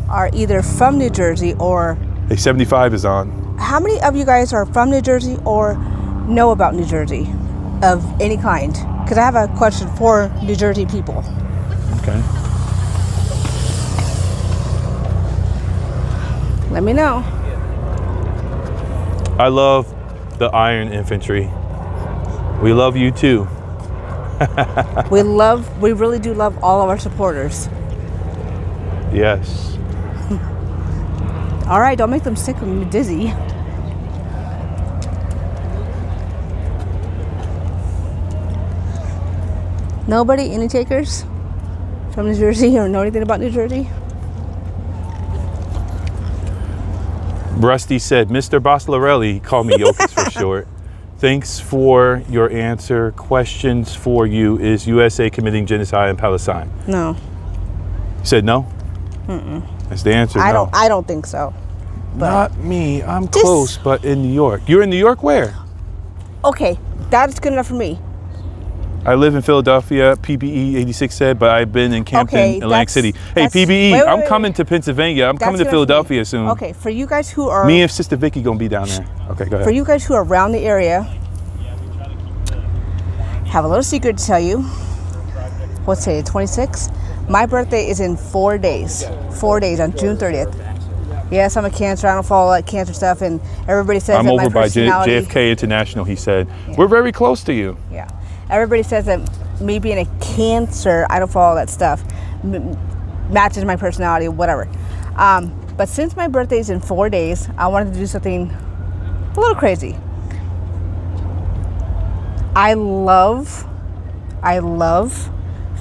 are either from New Jersey or? Hey, 75 is on. How many of you guys are from New Jersey or know about New Jersey of any kind? Because I have a question for New Jersey people. Okay. Let me know. I love the Iron Infantry. We love you too. We really do love all of our supporters. Yes. All right, don't make them sick and me dizzy. Nobody, any takers from New Jersey or know anything about New Jersey? Rusty said, Mr. Boslarelli, he called me Yokis for short. Thanks for your answer. Questions for you. Is USA committing genocide in Palestine? No. You said no? That's the answer. I don't think so. Not me. I'm close, but in New York. You're in New York where? Okay, that's good enough for me. I live in Philadelphia, PBE 86 said, but I've been in Campton, Atlantic City. Hey, PBE, I'm coming to Pennsylvania. I'm coming to Philadelphia soon. Okay, for you guys who are... Me and Sister Vicky gonna be down there. Okay, go ahead. For you guys who are around the area, have a little secret to tell you. What's today, 26? My birthday is in 4 days. 4 days, on June 30th. Yes, I'm a Cancer. I don't follow that Cancer stuff, and everybody says I'm that over my by personality... JFK International, he said. Yeah. We're very close to you. Yeah. Everybody says that me being a Cancer, I don't follow that stuff, matches my personality, whatever. But since my birthday is in 4 days, I wanted to do something a little crazy. I love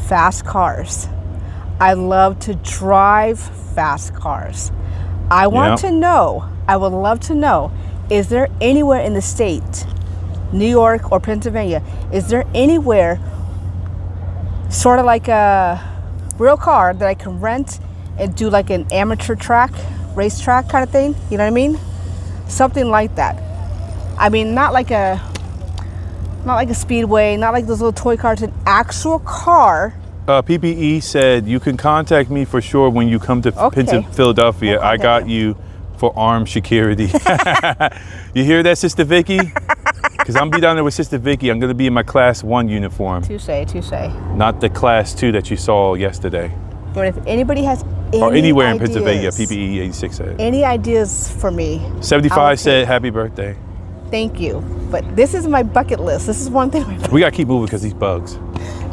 fast cars. I love to drive fast cars. I want to know, I would love to know, is there anywhere in the state, New York or Pennsylvania, is there anywhere sort of like a real car that I can rent and do like an amateur track, racetrack kind of thing? You know what I mean? Something like that. I mean, not like a Not like a speedway, not like those little toy cars, an actual car. PPE said you can contact me for sure when you come to Okay. Philadelphia. We'll I got contact you for armed security. You hear that, Sister Vicky? Because I'm be down there with Sister Vicky. I'm going to be in my Class 1 uniform, Touche. not the Class 2 that you saw yesterday. But if anybody has any Or anywhere in ideas, Pennsylvania, PPE 86 said. any ideas for me, I will 75 said, take- happy birthday. thank you. But this is my bucket list. This is one thing. We got to keep moving because these bugs.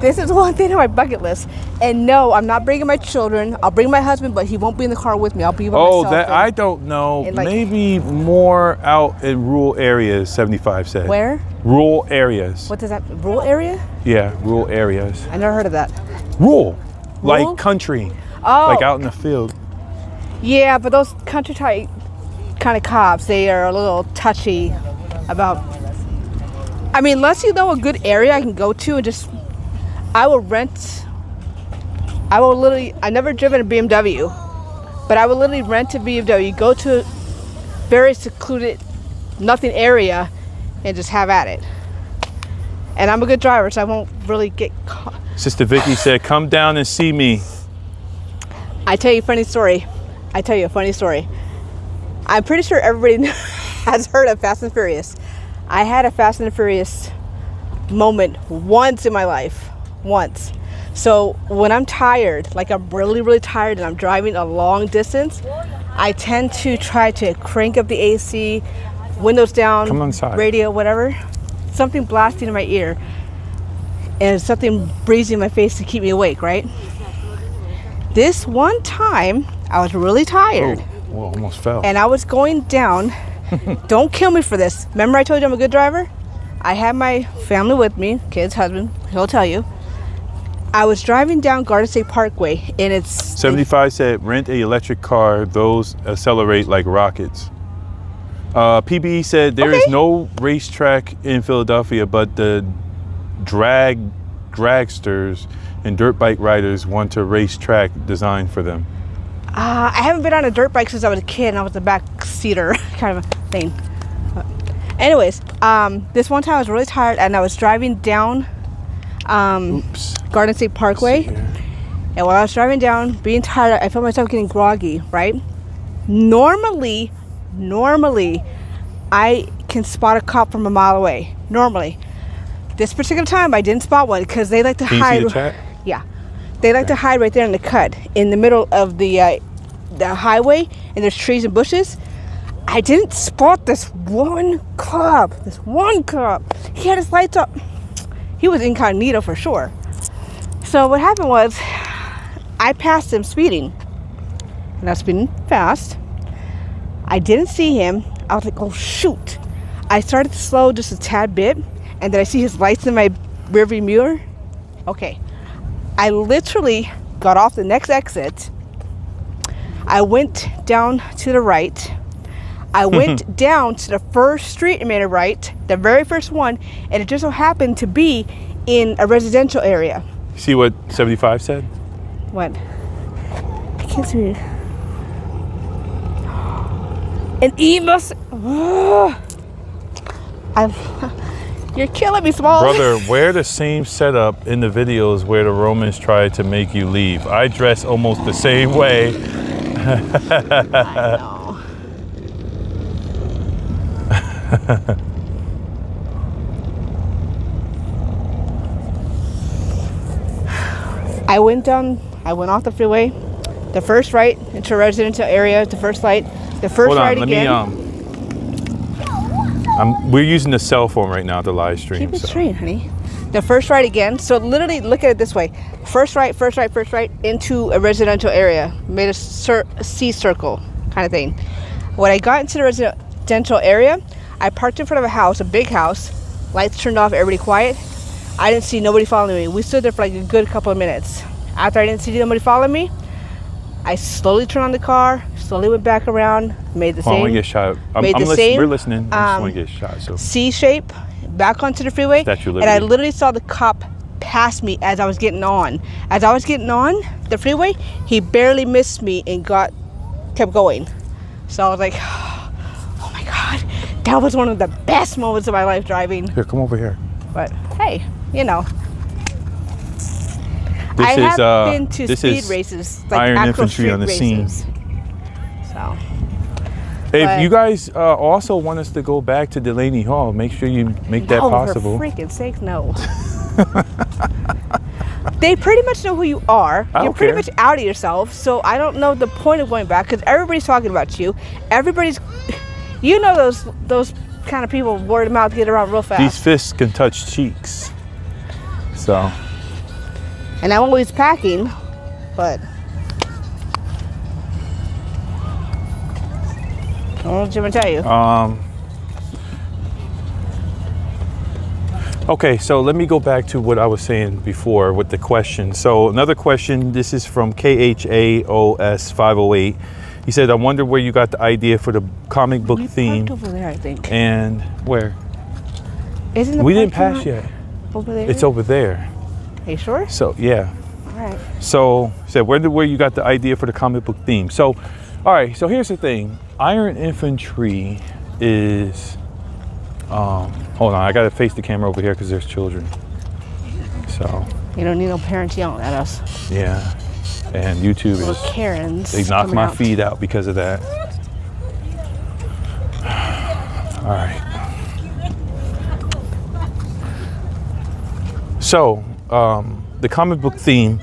This is one thing on my bucket list. And no, I'm not bringing my children. I'll bring my husband, but he won't be in the car with me. I'll be by Oh, myself. that and- I don't know. and, like- Maybe more out in rural areas, 75 said. Where? Rural areas. What does that? Rural area? Yeah, rural areas. I never heard of that. Rural. Rural? Like country. Oh. Like out in the field. Yeah, but those country type kind of cops, they are a little touchy about. I mean, unless you know a good area I can go to and just, I will rent. I will literally. I've never driven a BMW, but I will literally rent a BMW, go to a very secluded, nothing area, and just have at it. And I'm a good driver, so I won't really get caught. Sister Vicky said, come down and see me. I tell you a funny story. I'm pretty sure everybody has heard of Fast and Furious. I had a Fast and Furious moment once in my life. Once. So when I'm tired, like I'm really, really tired and I'm driving a long distance, I tend to try to crank up the AC, windows down, Come inside. radio, whatever. Something blasting in my ear and something breezy in my face to keep me awake, right? This one time, I was really tired. Oh, almost fell. And I was going down. Don't kill me for this. Remember I told you I'm a good driver? I had my family with me, kids, husband, he'll tell you. I was driving down Garden State Parkway and it's 75 said, rent a electric car. Those accelerate like rockets. PBE said there is Okay. no racetrack in Philadelphia, but the dragsters and dirt bike riders want a racetrack designed for them. I haven't been on a dirt bike since I was a kid and I was a back seater kind of a thing. Anyways, this one time I was really tired and I was driving down Oops. Garden State Parkway. And while I was driving down, being tired, I felt myself getting groggy, right? Normally, I can spot a cop from a mile away. Normally. This particular time, I didn't spot one because they like to Can you hide. see the chat? Yeah. They like to hide right there in the cut, in the middle of the highway, and there's trees and bushes. I didn't spot this one cop. He had his lights up. He was incognito for sure. So what happened was, I passed him speeding. And I was speeding fast. I didn't see him. I was like, oh shoot. I started to slow just a tad bit, and then I see his lights in my rearview mirror. Okay. I literally got off the next exit. I went down to the right. I went down to the first street and made a right, the very first one, and it just so happened to be in a residential area. See what 75 said? What? I can't see it. An E must. You're killing me, Small. Brother, wear the same setup in the videos where the Romans tried to make you leave. I dress almost the same way. I know. I went off the freeway, the first right into a residential area, the first light, the first Hold right on, again. we're using the cell phone right now to live stream. Keep it so. straight, honey. The first right again. So literally look at it this way. First right into a residential area. Made a C circle kind of thing. When I got into the residential area, I parked in front of a house, a big house. Lights turned off, everybody quiet. I didn't see nobody following me. We stood there for like a good couple of minutes. After I didn't see nobody following me, I slowly turned on the car, slowly went back around, made the I want same to get shot. We're listening. I just want to get shot. So C shape back onto the freeway. Statue of And I Liberty. literally saw the cop pass me as I was getting on. As I was getting on the freeway, he barely missed me and kept going. So I was like, oh my God, that was one of the best moments of my life driving. here, come over here. But hey, you know. This I is have been to this speed is races, like Iron actual Infantry street on the races. scene. So, If but- you guys also want us to go back to Delaney Hall, make sure you make that no, possible. for freaking sake, no. They pretty much know who you are. I You're don't pretty care. much out of yourself. So I don't know the point of going back because everybody's talking about you. Everybody's, you know, those kind of people, word of mouth, get around real fast. These fists can touch cheeks. So And I'm always packing, but what am I tell you? okay, so let me go back to what I was saying before with the question. So another question, this is from KHAOS508. He said, I wonder where you got the idea for the comic book We theme. parked over there, I think. And where? Isn't the We didn't parking pass lot yet. over there? It's over there. Are you sure? So yeah. All right. So said, where you got the idea for the comic book theme? So, all right. So here's the thing. Iron Infantry is. Hold on. I gotta face the camera over here because there's children. So You don't need no parents yelling at us. yeah, and YouTube Little is. Karens. They knocked coming my out. feed out because of that. All right. So, the comic book theme,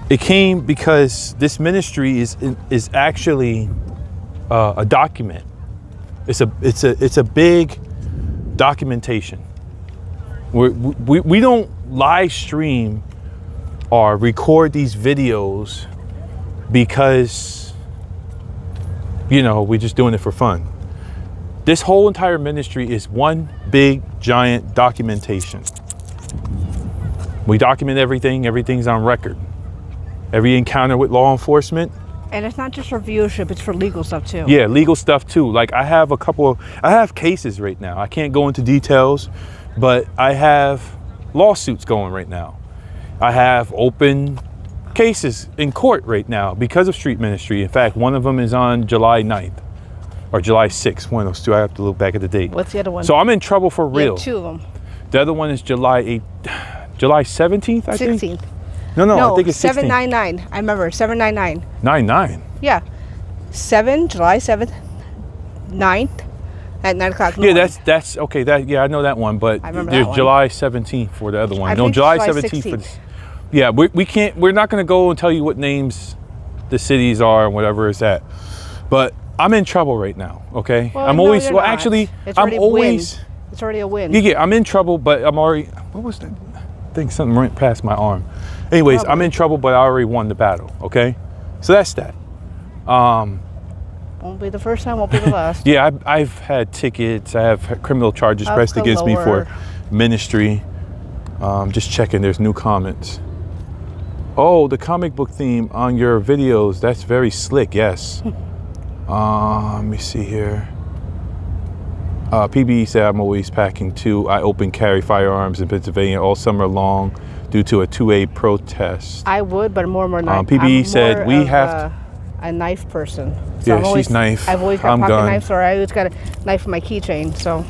it came because this ministry is actually a document. It's a big documentation. We don't live stream or record these videos because, you know, we're just doing it for fun. This whole entire ministry is one big giant documentation. We document everything. Everything's on record. Every encounter with law enforcement. And it's not just for viewership, it's for legal stuff too. Yeah, legal stuff too. Like I have cases right now. I can't go into details, but I have lawsuits going right now. I have open cases in court right now because of street ministry. In fact, one of them is on July 9th or July 6th, one of those two. I have to look back at the date. What's the other one? So I'm in trouble for You real. have two of them. The other one is July 8th, July 17th, I think. 16th. No, I think it's 16th. 799. I remember 799. 9/9. Yeah. July 7th, 9th at 9 o'clock. in the Yeah, morning. that's okay. I know that one, but I remember there's that one. July 17th for the other one. I No, think July July 17th for 16th. this. Yeah, we're not going to go and tell you what names the cities are and whatever it's at. But I'm in trouble right now, okay? Well, I'm no, always you're well not. actually It's I'm already always win. It's already a win. yeah, I'm in trouble, but I'm already what was that? I think something went past my arm. Anyways, I'm in trouble, but I already won the battle, okay? So that's that. Won't be the first time, won't be the last. Yeah, I've had tickets. I have criminal charges Of pressed against me for galore. ministry. Just checking, there's new comments. Oh, the comic book theme on your videos, that's very slick, yes. Let me see here. PBE said, I'm always packing too. I open carry firearms in Pennsylvania all summer long due to a 2A protest. I would, but more knife. PBE I'm said, more "We of have a knife person. Yeah, I'm she's always, knife. I've always got I'm pocket gun. knives, or I always got a knife in my keychain. So,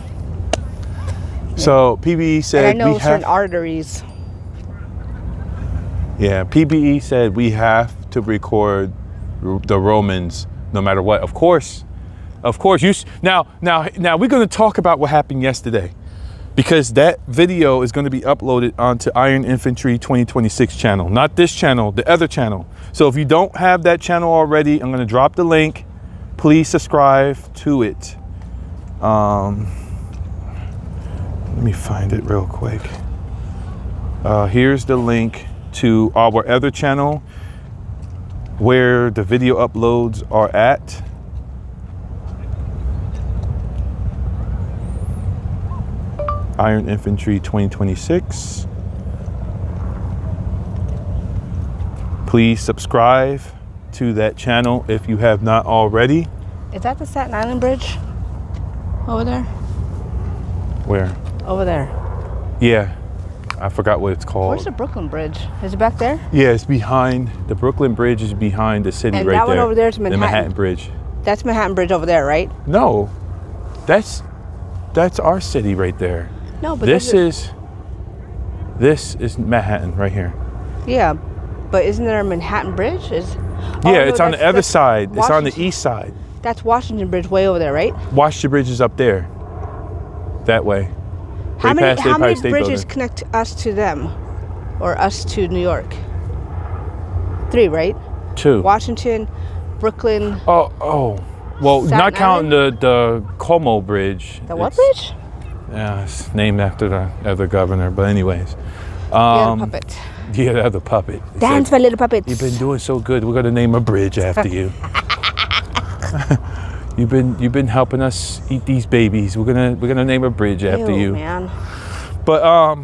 So PBE and said, I know we certain have, arteries. yeah, PBE said we have to record the Romans no matter what. Of course. Now we're going to talk about what happened yesterday, because that video is going to be uploaded onto Iron Infantry 2026 channel, not this channel, the other channel. So if you don't have that channel already, I'm going to drop the link. Please subscribe to it. Let me find it real quick. Here's the link to our other channel where the video uploads are at. Iron Infantry 2026. Please subscribe to that channel if you have not already. Is that the Staten Island Bridge? Over there? Where? Over there. Yeah, I forgot what it's called. Where's the Brooklyn Bridge? Is it back there? Yeah, it's behind, the Brooklyn Bridge is behind the city And right that there. one over there is The Manhattan. Manhattan Bridge. That's Manhattan Bridge over there, right? No, that's our city right there. No, but This is Manhattan right here. Yeah, but isn't there a Manhattan Bridge? It's on the other side. It's on the east side. That's Washington Bridge way over there, right? Washington Bridge is up there. That way. How Right many past the Empire State bridges Building. connect us to them, or us to New York? 3, right? 2. Washington, Brooklyn. Oh. Well, Staten not counting Island? the Como Bridge. The what It's- bridge? Yeah, it's named after the other governor. But anyways. Yeah, the puppet. Yeah, the other puppet. It's Dance, like, my little puppets. you've been doing so good. We're gonna name a bridge after you. You've been helping us eat these babies. We're gonna name a bridge after Ew, you. man. But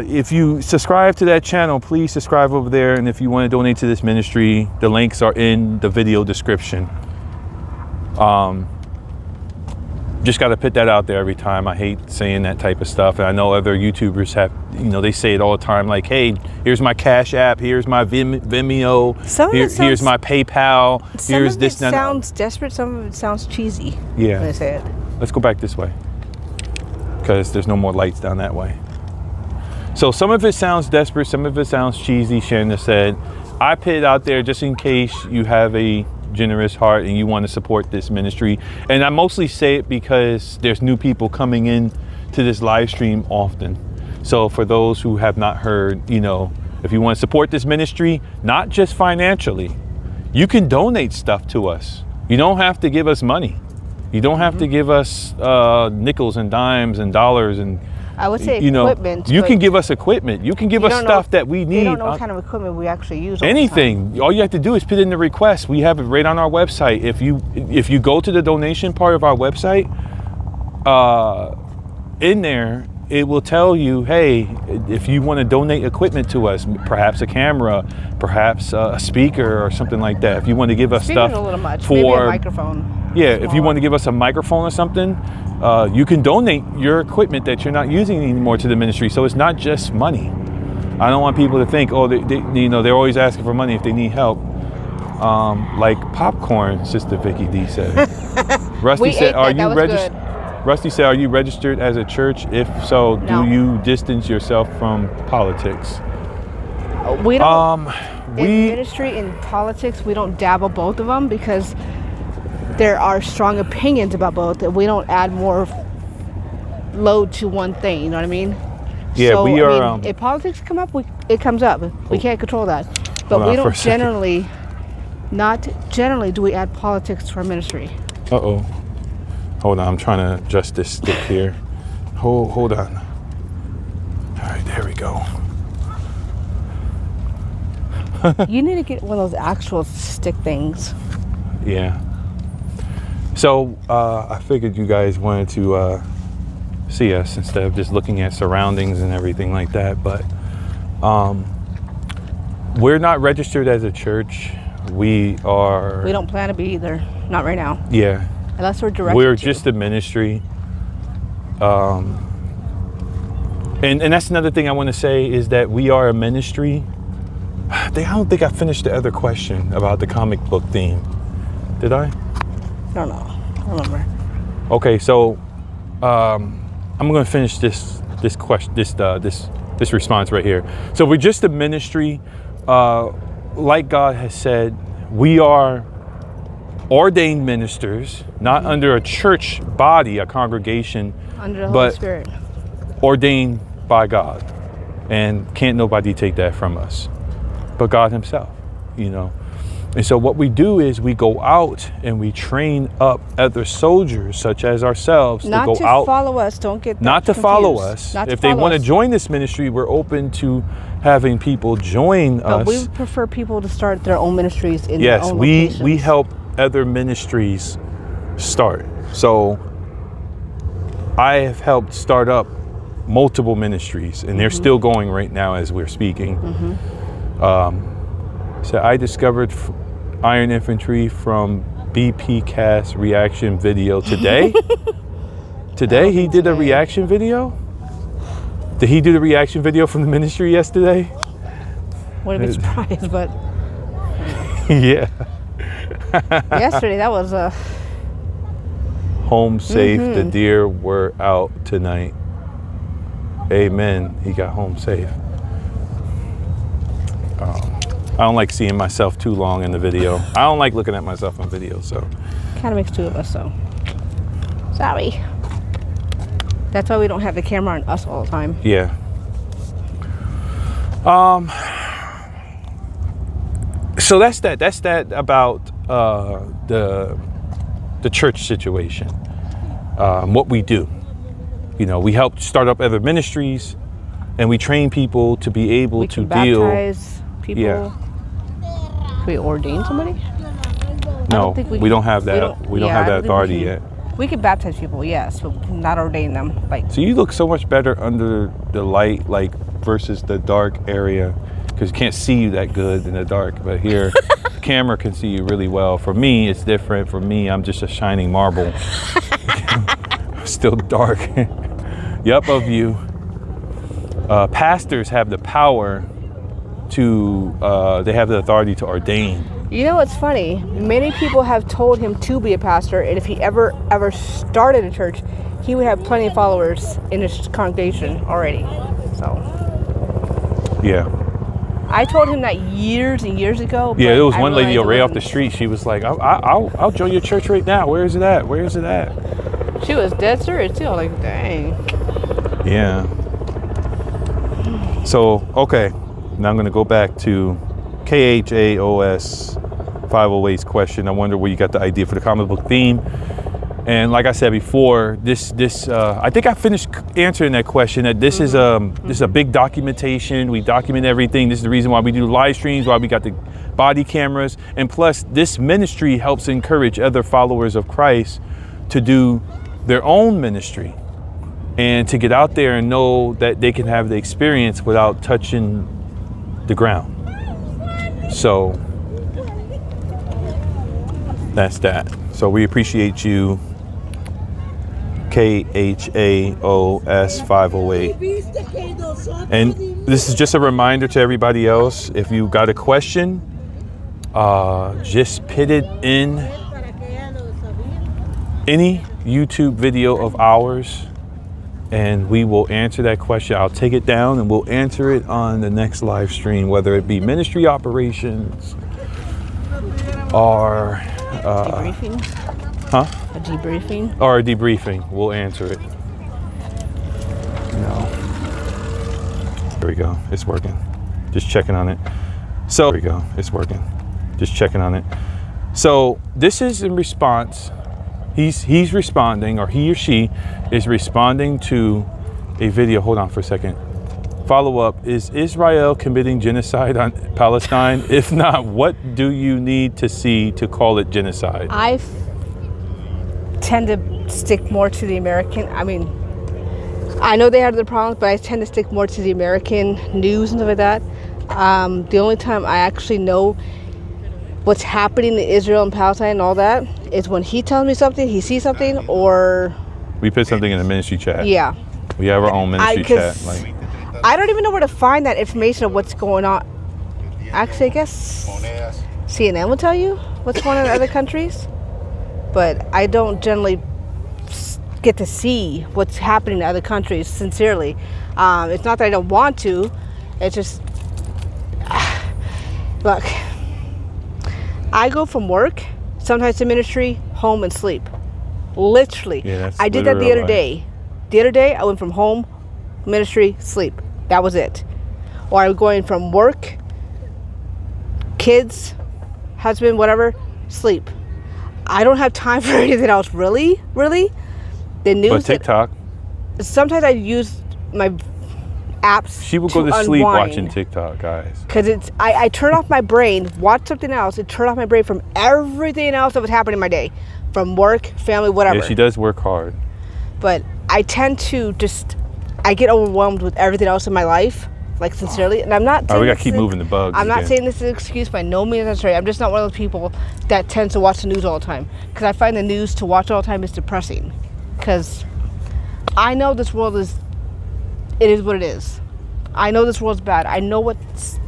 if you subscribe to that channel, please subscribe over there. And if you want to donate to this ministry, the links are in the video description. Just got to put that out there every time. I hate saying that type of stuff. And I know other YouTubers have, they say it all the time. Like, hey, here's my Cash App. Here's my Vimeo. Some of it Here's sounds- my PayPal. Some Here's of this. it and that. sounds desperate. Some of it sounds cheesy. Yeah. When I say it. Let's go back this way, because there's no more lights down that way. So some of it sounds desperate, some of it sounds cheesy. Shanna said, I put it out there just in case you have a generous heart and you want to support this ministry. And I mostly say it because there's new people coming in to this live stream often. So for those who have not heard, if you want to support this ministry, not just financially, you can donate stuff to us. You don't have to give us money. You don't have to give us nickels and dimes and dollars and I would say equipment. You but can give us equipment. You can give you us don't stuff know- that we need. They don't know what kind of equipment we actually use. all the Anything. All you have to do is put in the request. We have it right on our website. If you go to the donation part of our website, in there it will tell you, hey, if you want to donate equipment to us, perhaps a camera, perhaps a speaker or something like that. If you want to give us Speaker's stuff a little much. for Maybe a microphone. yeah, if you Smaller. want to give us a microphone or something, you can donate your equipment that you're not using anymore to the ministry. So it's not just money. I don't want people to think, oh, they're always asking for money if they need help. Like popcorn, Sister Vicky D said. Rusty We said, ate "Are that. That you was registered?" good. Rusty said, "Are you registered as a church? If so, No. do you distance yourself from politics?" We don't. In We ministry, in politics, we don't dabble both of them because there are strong opinions about both, and we don't add more load to one thing. You know what I mean? Yeah, so, we are, I mean, if politics come up, it comes up. We can't control that, but Hold on we for don't a second. generally. Not generally do we add politics to our ministry. Uh-oh. Hold on, I'm trying to adjust this stick here. Hold on. All right, there we go. You need to get one of those actual stick things. Yeah. So I figured you guys wanted to see us instead of just looking at surroundings and everything like that. But we're not registered as a church. We are. We don't plan to be either. Not right now, Yeah. unless we're directed. We're to. just a ministry. And that's another thing I want to say is that we are a ministry. I don't think I finished the other question about the comic book theme. Did I? No, I don't remember. Okay, so I'm going to finish this question, this response right here. So we're just a ministry, like God has said. We are ordained ministers, not under a church body, a congregation, Under the Holy but Spirit. ordained by God, and can't nobody take that from us, but God Himself, And so what we do is we go out and we train up other soldiers, such as ourselves, Not to go to out. follow us. Don't get that Not to follow confused. us. Not to If they follow want to us. join this ministry, we're open to having people join But us. we prefer people to start their own ministries in Yes, their own we locations. help other ministries start. So I have helped start up multiple ministries, and they're still going right now as we're speaking. So I discovered Iron Infantry from BP Cast reaction video today. Today he did a today. reaction video. Did he do the reaction video from the ministry yesterday? Wouldn't be surprised, but Yeah. yesterday that was Home safe. The deer were out tonight. Amen. He got home safe. I don't like seeing myself too long in the video. I don't like looking at myself on video, so. Kind of makes two of us, so. Sorry. That's why we don't have the camera on us all the time. Yeah. So that's that about the church situation. What we do. You know, we help start up other ministries, and we train people to be able We to can deal. baptize people. Yeah. Can we ordain somebody? No, think we don't have that. We don't have that I don't think we authority can- yet. We can baptize people, yes, but not ordain them. Like, So you look so much better under the light, like versus the dark area, because you can't see you that good in the dark. But here, the camera can see you really well. For me, it's different. For me, I'm just a shining marble. Still dark. Yup, of you. Pastors have the power to. They have the authority to ordain. you know what's funny? Many people have told him to be a pastor, and if he ever started a church, he would have plenty of followers in his congregation already. So Yeah. I told him that years and years ago. Yeah, but there was I one lady realized it right off the wasn't- street. She was like, I'll join your church right now. Where is it at? Where is it at? She was dead serious too. Like, dang. Yeah. So, okay. Now I'm going to go back to KHAOS 508's question. I wonder where you got the idea for the comic book theme. And like I said before, I think I finished answering that question. That this is a big documentation. We document everything. This is the reason why we do live streams, why we got the body cameras, and plus this ministry helps encourage other followers of Christ to do their own ministry and to get out there and know that they can have the experience without touching the ground. So that's that. So we appreciate you, KHAOS 508. And this is just a reminder to everybody else, if you got a question, just put it in any YouTube video of ours and we will answer that question. I'll take it down and we'll answer it on the next live stream, whether it be ministry operations or Debriefing? huh? A debriefing? Or a debriefing. We'll answer it. No. There we go. It's working. Just checking on it. So there we go. It's working. Just checking on it. So this is in response. He's responding, or he or she is responding to a video. Hold on for a second. Follow up. Is Israel committing genocide on Palestine? If not, what do you need to see to call it genocide? I tend to stick more to the American. I mean, I know they have their problems, but I tend to stick more to the American news and stuff like that. The only time I actually know what's happening in Israel and Palestine and all that is when he tells me something, he sees something, or We put something in the ministry chat. yeah. We have our own ministry chat. 'cause Like, I don't even know where to find that information of what's going on. Actually, I guess CNN will tell you what's going on in other countries, but I don't generally get to see what's happening in other countries, sincerely. It's not that I don't want to, it's just, look, I go from work, sometimes to ministry, home and sleep. Literally. Yeah, that's I did that the literal other day. The other day, I went from home, ministry, sleep. That was it. Or I'm going from work, kids, husband, whatever, sleep. I don't have time for anything else, really. The news. but TikTok, Sometimes I use my apps. she will go to sleep unwind. watching TikTok, guys. Because I turn off my brain, watch something else, and turn off my brain from everything else that was happening in my day, from work, family, whatever. Yeah, she does work hard. But I tend to I get overwhelmed with everything else in my life, like sincerely. And I'm not. All right, we saying gotta keep this is- moving the bugs. I'm not again. saying this is an excuse by no means necessary. I'm just not one of those people that tends to watch the news all the time. Because I find the news to watch all the time is depressing. Because I know this world is what it is. I know this world's bad. I know what's,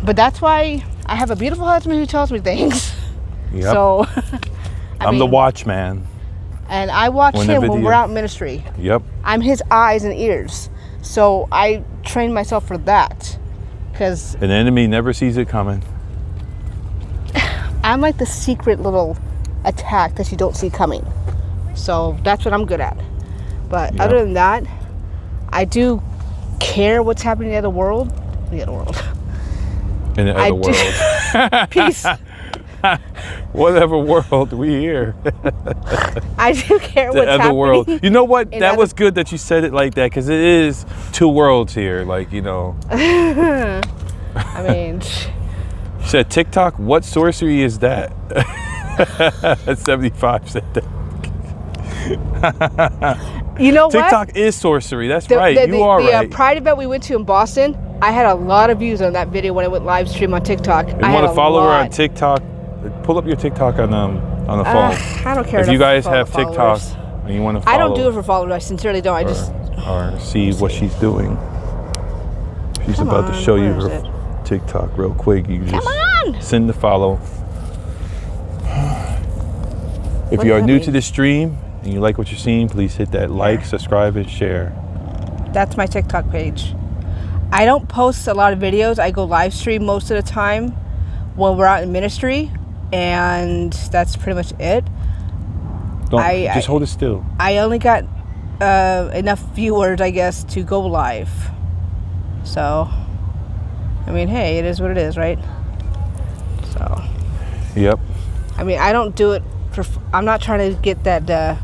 but that's why I have a beautiful husband who tells me things. Yep. So I'm the mean- watchman. And I watch When the him when video- we're out in ministry. Yep. I'm his eyes and ears. So I train myself for that. Because An enemy never sees it coming. I'm like the secret little attack that you don't see coming. So that's what I'm good at. But Yeah. other than that, I do care what's happening in the other world. The other world. In the I other do- world. Peace. Whatever world we here. I do care The what's other happening. world. You know what? in That other- was good that you said it like that, because it is two worlds here. Like, you know. I mean, You said TikTok, what sorcery is that? 75 said that. you know what? TikTok is sorcery. That's right. You are right. Pride event we went to in Boston, I had a lot of views on that video when it went live stream on TikTok. You I want had to a follow her on lot. TikTok? Pull up your TikTok on the phone. I don't care If you enough guys for have TikTok followers. and you want to follow, I don't do it for followers. I sincerely don't. I just or see what she's doing. She's Come about to on, show you where her is it? TikTok real quick. You just on. send the follow. If What you does are that new mean? to this stream and you like what you're seeing, please hit that like, subscribe, and share. that's my TikTok page. I don't post a lot of videos. I go live stream most of the time when we're out in ministry, and that's pretty much it. Don't I- just hold it still. I only got enough viewers, I guess, to go live. So, I mean, hey, it is what it is, right? So, Yep. I mean, I don't do it for. I'm not trying to get that.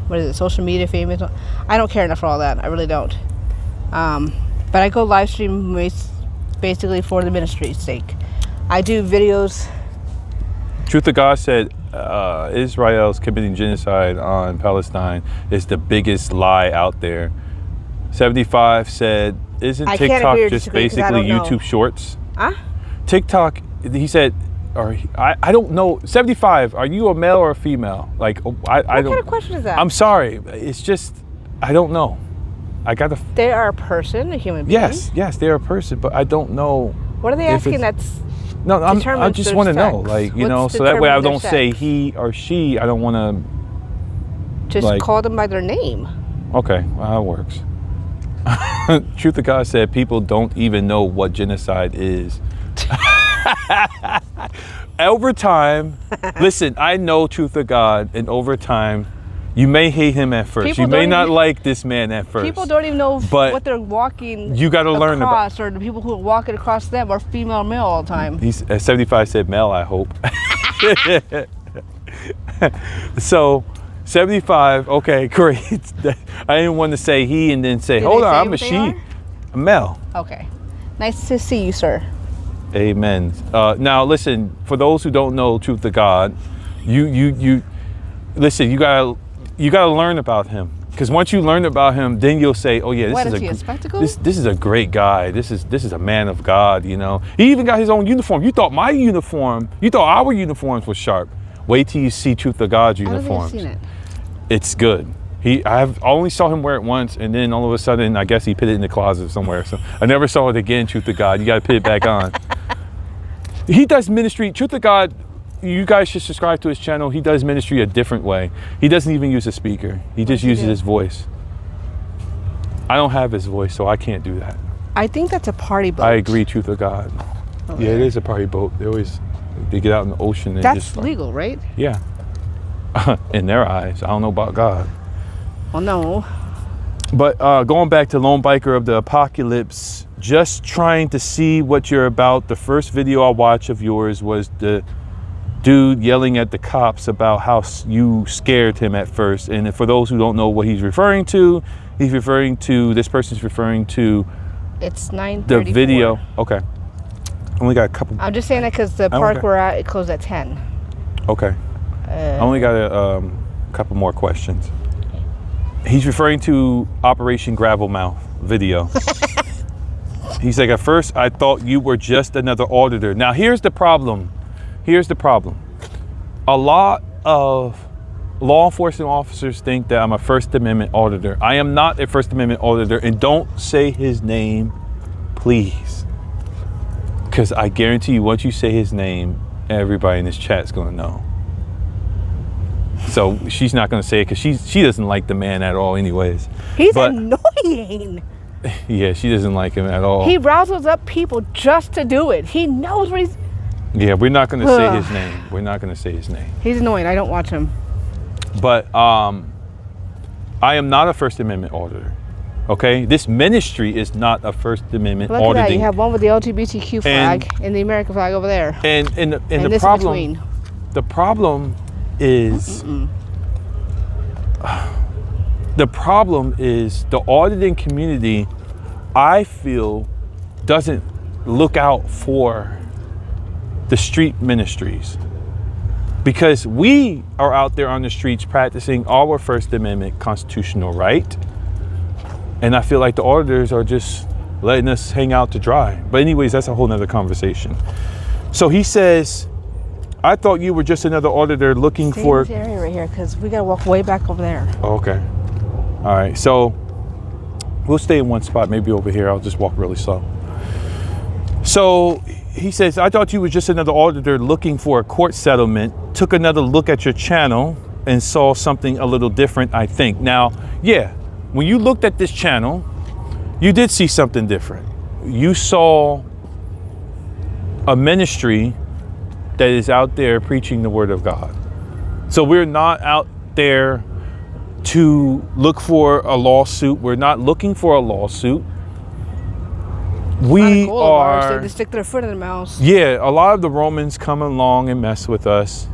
What is it? Social media famous? I don't care enough for all that. I really don't. But I go live stream basically for the ministry's sake. I do videos. Truth of God said Israel's committing genocide on Palestine is the biggest lie out there. 75 said, isn't I can't TikTok agree or just disagree 'cause I basically don't know. YouTube Shorts? Huh? TikTok, he said, I don't know. 75, are you a male or a female? Like, I What don't. kind of question is that? I'm sorry. It's just, I don't know. I got to. They are a person, a human being. Yes, they're a person, but I don't know. What are they if asking? it's- That's No, I determines just their want to know, sex? like, you What's know, so that way I determines their don't say sex? he or she. I don't want to. just like- call them by their name. Okay, well, that works. Truth of God said people don't even know what genocide is. Over time, listen, I know Truth of God, and over time, you may hate him at first. People You may don't not even- like this man at first. People don't even know But what they're walking. you gotta learn about- across, or the people who are walking across them are female or male all the time. He's 75 said male, I hope. So 75, okay, great. I didn't want to say he and then say, Did hold they on, say I'm a what they she. are? A male. Okay, nice to see you, sir. Amen. Now listen, for those who don't know Truth of God, you listen, you gotta learn about him. Because once you learn about him, then you'll say, "Oh yeah, this What is is he, a spectacle? this is a great guy. This is a man of God." You know, he even got his own uniform. You thought our uniforms were sharp. Wait till you see Truth of God's I don't think I've uniforms. seen it. It's good. I only saw him wear it once, and then all of a sudden, I guess he put it in the closet somewhere. So I never saw it again. Truth of God, you got to put it back on. He does ministry. Truth of God, you guys should subscribe to his channel. He does ministry a different way. He doesn't even use a speaker. He just uses his voice. I don't have his voice, so I can't do that. I think that's a party boat. I agree, Truth of God. Yeah, it is a party boat. They get out in the ocean and That's just like, legal, right? yeah. In their eyes. I don't know about God. Well, no. But going back to Lone Biker of the Apocalypse, just trying to see what you're about. The first video I watched of yours was the dude yelling at the cops about how you scared him at first. And for those who don't know what he's referring to, this person's referring to It's 9:34. the video. Okay. Only got a couple. I'm just saying that because the park okay. we're at, it closed at 10. Okay. I only got a couple more questions. He's referring to Operation Gravelmouth video. He's like, at first I thought you were just another auditor. Now here's the problem. A lot of law enforcement officers think that I'm a First Amendment auditor. I am not a First Amendment auditor, and don't say his name, please. Because I guarantee you, once you say his name, everybody in this chat is going to know. So she's not going to say it because she doesn't like the man at all anyways. He's But- annoying. Yeah, she doesn't like him at all. He rouses up people just to do it. He knows what he's... Yeah, we're not going to say Ugh. his name. We're not going to say his name. He's annoying. I don't watch him. But I am not a First Amendment auditor. Okay? This ministry is not a First Amendment Look at auditing. that. You have one with the LGBTQ flag and the American flag over there. and the this problem in between. the problem is the problem is the auditing community, I feel, doesn't look out for the street ministries, because we are out there on the streets practicing our First Amendment constitutional right, and I feel like the auditors are just letting us hang out to dry. But anyways, that's a whole nother conversation. So he says, I thought you were just another auditor looking Stay for... in this area right here because we got to walk way back over there. Oh, okay. All right. So we'll stay in one spot, maybe over here. I'll just walk really slow. So he says, I thought you were just another auditor looking for a court settlement, took another look at your channel and saw something a little different, I think. Now, yeah, when you looked at this channel, you did see something different. You saw a ministry that is out there preaching the word of God. So we're not out there to look for a lawsuit. We're not looking for a lawsuit. We are... They stick their foot in their mouths. Yeah, a lot of the Romans come along and mess with us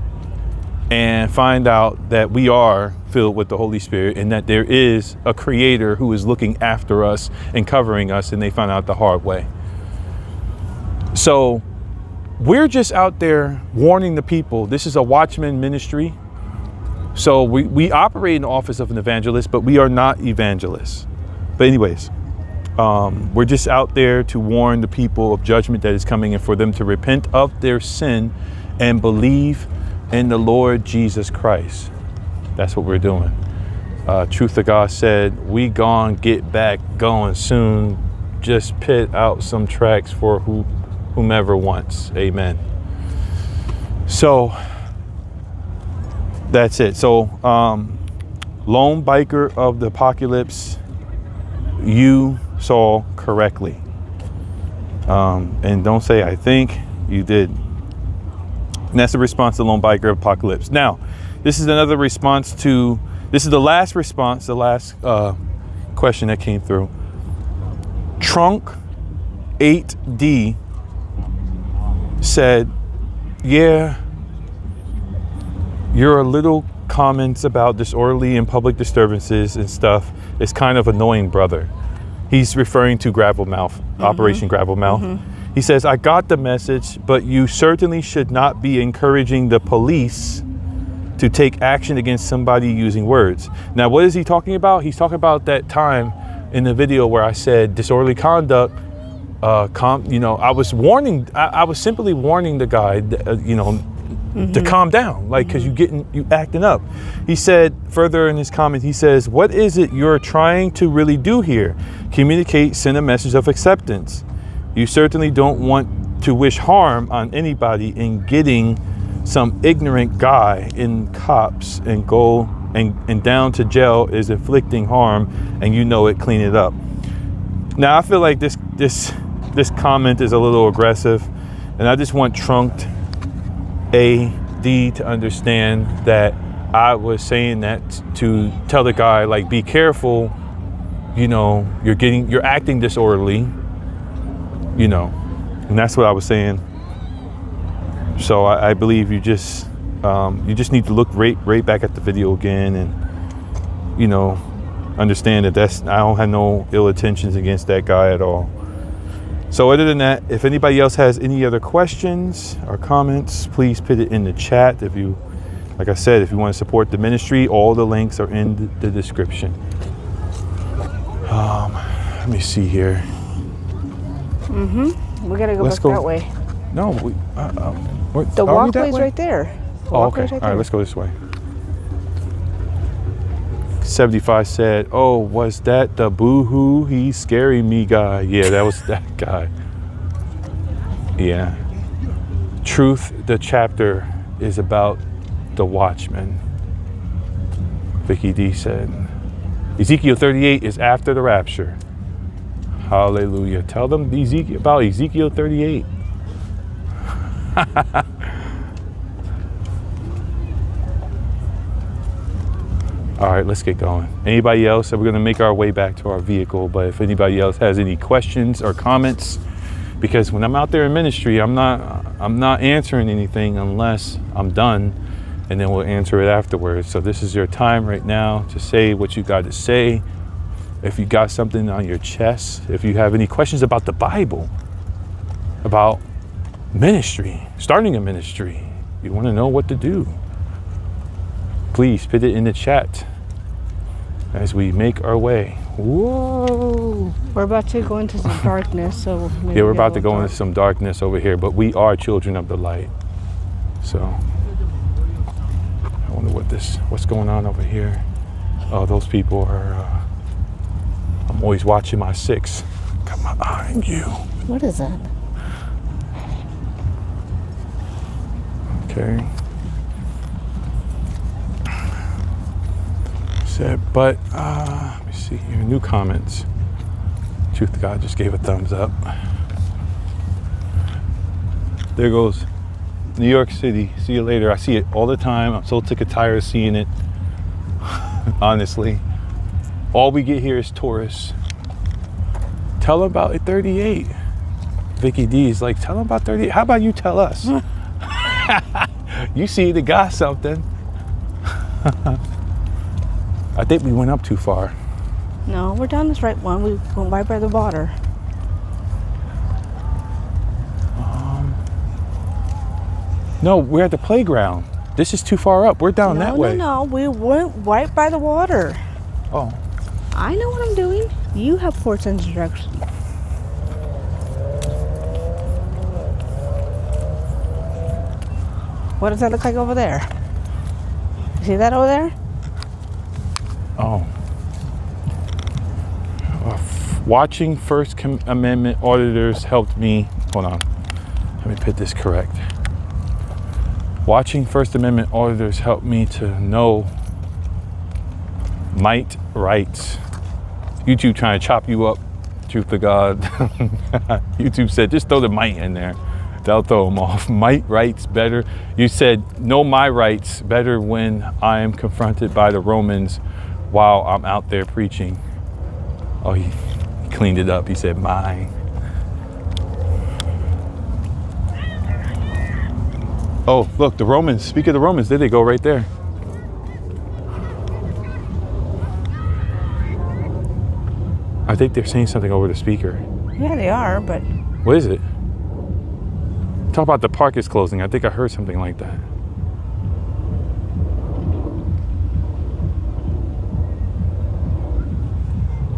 and find out that we are filled with the Holy Spirit and that there is a creator who is looking after us and covering us, and they find out the hard way. So we're just out there warning the people. This is a watchman ministry. So we operate in the office of an evangelist, but we are not evangelists. But anyways, we're just out there to warn the people of judgment that is coming and for them to repent of their sin and believe in the Lord Jesus Christ. That's what we're doing. Truth to God said, we gon' get back going soon. Just pit out some tracks for whomever wants. Amen. So that's it. So lone biker of the apocalypse, you saw correctly. And don't say I think, you did. And that's the response to Lone Biker Apocalypse. Now, this is another response to, this is the last response, the last question that came through. Trunk 8D said, yeah, your little comments about disorderly and public disturbances and stuff is kind of annoying, brother. He's referring to Gravelmouth, Operation Gravelmouth. He says, I got the message, but you certainly should not be encouraging the police to take action against somebody using words. Now, what is he talking about? He's talking about that time in the video where I said disorderly conduct. I was warning, I was simply warning the guy, to calm down, like, because you acting up. He said further in his comment, he says, what is it you're trying to really do here? Communicate, send a message of acceptance. You certainly don't want to wish harm on anybody in getting some ignorant guy in cops and go and down to jail is inflicting harm, and you know it, clean it up. Now I feel like this comment is a little aggressive, and I just want Trunked AD to understand that I was saying that to tell the guy, like, be careful, you're acting disorderly, and that's what I was saying. So I believe you just need to look right back at the video again and, understand that I don't have no ill intentions against that guy at all. So other than that, if anybody else has any other questions or comments, please put it in the chat. Like I said, if you want to support the ministry, all the links are in the description. Let me see here. We gotta go Let's back go. that way. No, The walkway's right there. Oh, okay. All right, let's go this way. 75 said, oh, was that the boo-hoo, he's scary me guy? Yeah, that was that guy. Yeah. Truth, the chapter is about the watchman. Vicky D said, Ezekiel 38 is after the rapture. Hallelujah. Tell them about Ezekiel 38. All right, let's get going. Anybody else? We're going to make our way back to our vehicle, but if anybody else has any questions or comments, because when I'm out there in ministry, I'm not answering anything unless I'm done, and then we'll answer it afterwards. So this is your time right now to say what you got to say. If you got something on your chest, if you have any questions about the Bible, about ministry, starting a ministry, you want to know what to do, please put it in the chat as we make our way. Whoa. We're about to go into some darkness, so maybe Yeah, we're about to go go into some darkness over here, but we are children of the light. So I wonder what's going on over here. Oh, those people are, I'm always watching my 6. Got my eye on you. What is that? Okay. Said, but let me see here. New comments. Truth to God just gave a thumbs up. There goes New York City. See you later. I see it all the time. I'm so sick and tired of seeing it. Honestly, all we get here is tourists. Tell them about 38. Vicky D is like, tell them about 38. How about you tell us? You see, they got something. I think we went up too far. No, we're down this right one. We went right by the water. No, we're at the playground. This is too far up. We're down that way. No, we went right by the water. Oh. I know what I'm doing. You have poor sense of direction. What does that look like over there? You see that over there? Oh. Watching First Amendment auditors helped me. Hold on. Let me put this correct. Watching First Amendment auditors helped me to know might rights. YouTube trying to chop you up. Truth to God. YouTube said, just throw the might in there. They'll throw them off. Might rights better. You said, know my rights better when I am confronted by the Romans while I'm out there preaching. Oh, he cleaned it up. He said, mine. Oh, look, the Romans. Speak of the Romans. There they go right there. I think they're saying something over the speaker. Yeah, they are, but What is it? Talk about the park is closing. I think I heard something like that.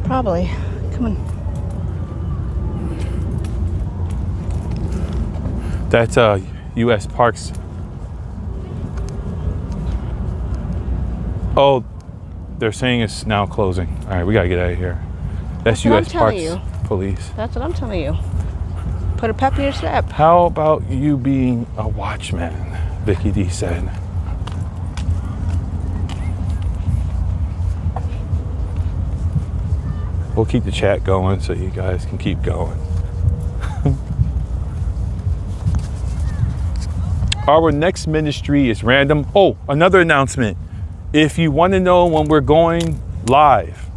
probably. Come on. That's U.S. Parks. Oh, they're saying it's now closing. All right, we gotta get out of here. That's what I'm U.S. telling Parks you. Police. That's what I'm telling you. Put a pep in your step. How about you being a watchman? Vicky D said. We'll keep the chat going so you guys can keep going. Our next ministry is random. Oh, another announcement. If you want to know when we're going live,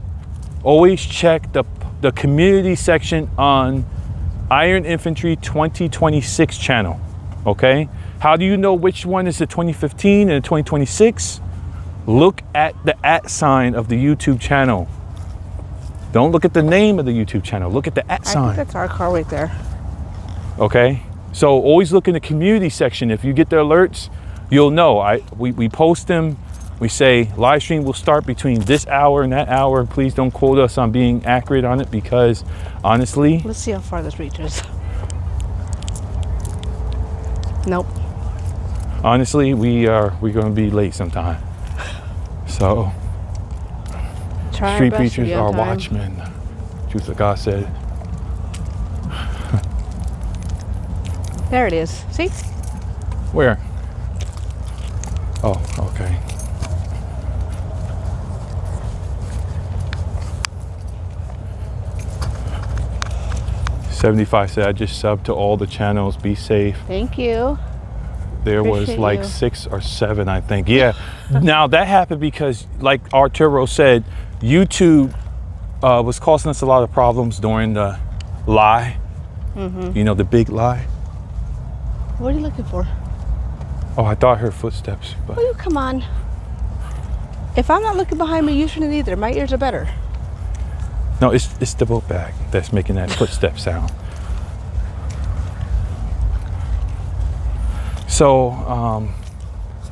always check the community section on Iron Infantry 2026 channel. Okay? How do you know which one is the 2015 and the 2026? Look at the @ of the YouTube channel. Don't look at the name of the YouTube channel. Look at the @ I think sign. that's our car right there. Okay? So always look in the community section. If you get the alerts, you'll know. We post them. We say live stream will start between this hour and that hour. Please don't quote us on being accurate on it because honestly, Let's see how far this reaches. Nope. honestly, we're going to be late sometime. So Try our street best to preachers be on are time. watchmen. Truth of God said. There it is. See? Where? Oh, okay. 75 said, I just subbed to all the channels. Be safe. Thank you. There was Appreciate like you. 6 or 7, I think. Yeah. Now that happened because, like Arturo said, YouTube was causing us a lot of problems during the lie. You know, the big lie. What are you looking for? Oh, I thought I heard footsteps, but Will you come on? If I'm not looking behind me, you shouldn't either. My ears are better. no, it's the boat bag that's making that footstep sound. So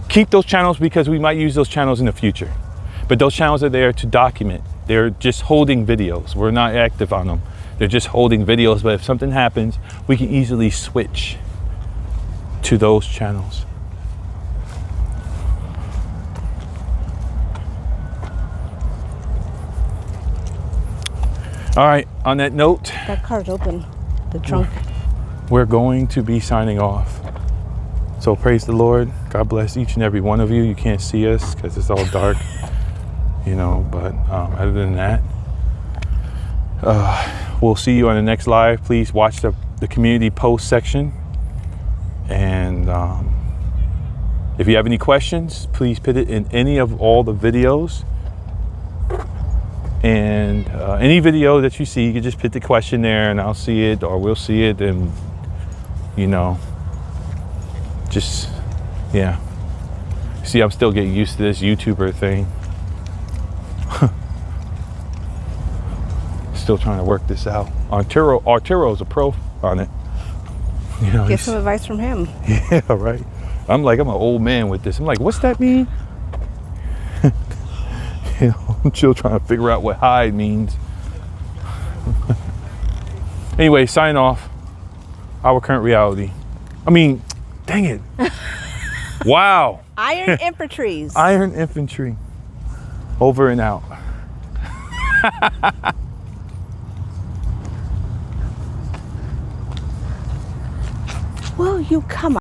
keep those channels because we might use those channels in the future. But those channels are there to document. They're just holding videos. We're not active on them. They're just holding videos. But if something happens, we can easily switch to those channels. All right, on that note, That car's open. The trunk. we're going to be signing off. So praise the Lord. God bless each and every one of you. You can't see us because it's all dark, you know, but other than that, we'll see you on the next live. Please watch the community post section. And if you have any questions, please put it in any of all the videos. And any video that you see, you can just put the question there and I'll see it or we'll see it. And, you know, just, yeah. See, I'm still getting used to this YouTuber thing. Still trying to work this out. Arturo's a pro on it. You know, Get some advice from him. yeah, right. I'm an old man with this. I'm like, what's that mean? You know, I'm still trying to figure out what hide means. Anyway, sign off. Our current reality. I mean, dang it. Wow. Iron infantries. Iron infantry. Over and out. Will you come on?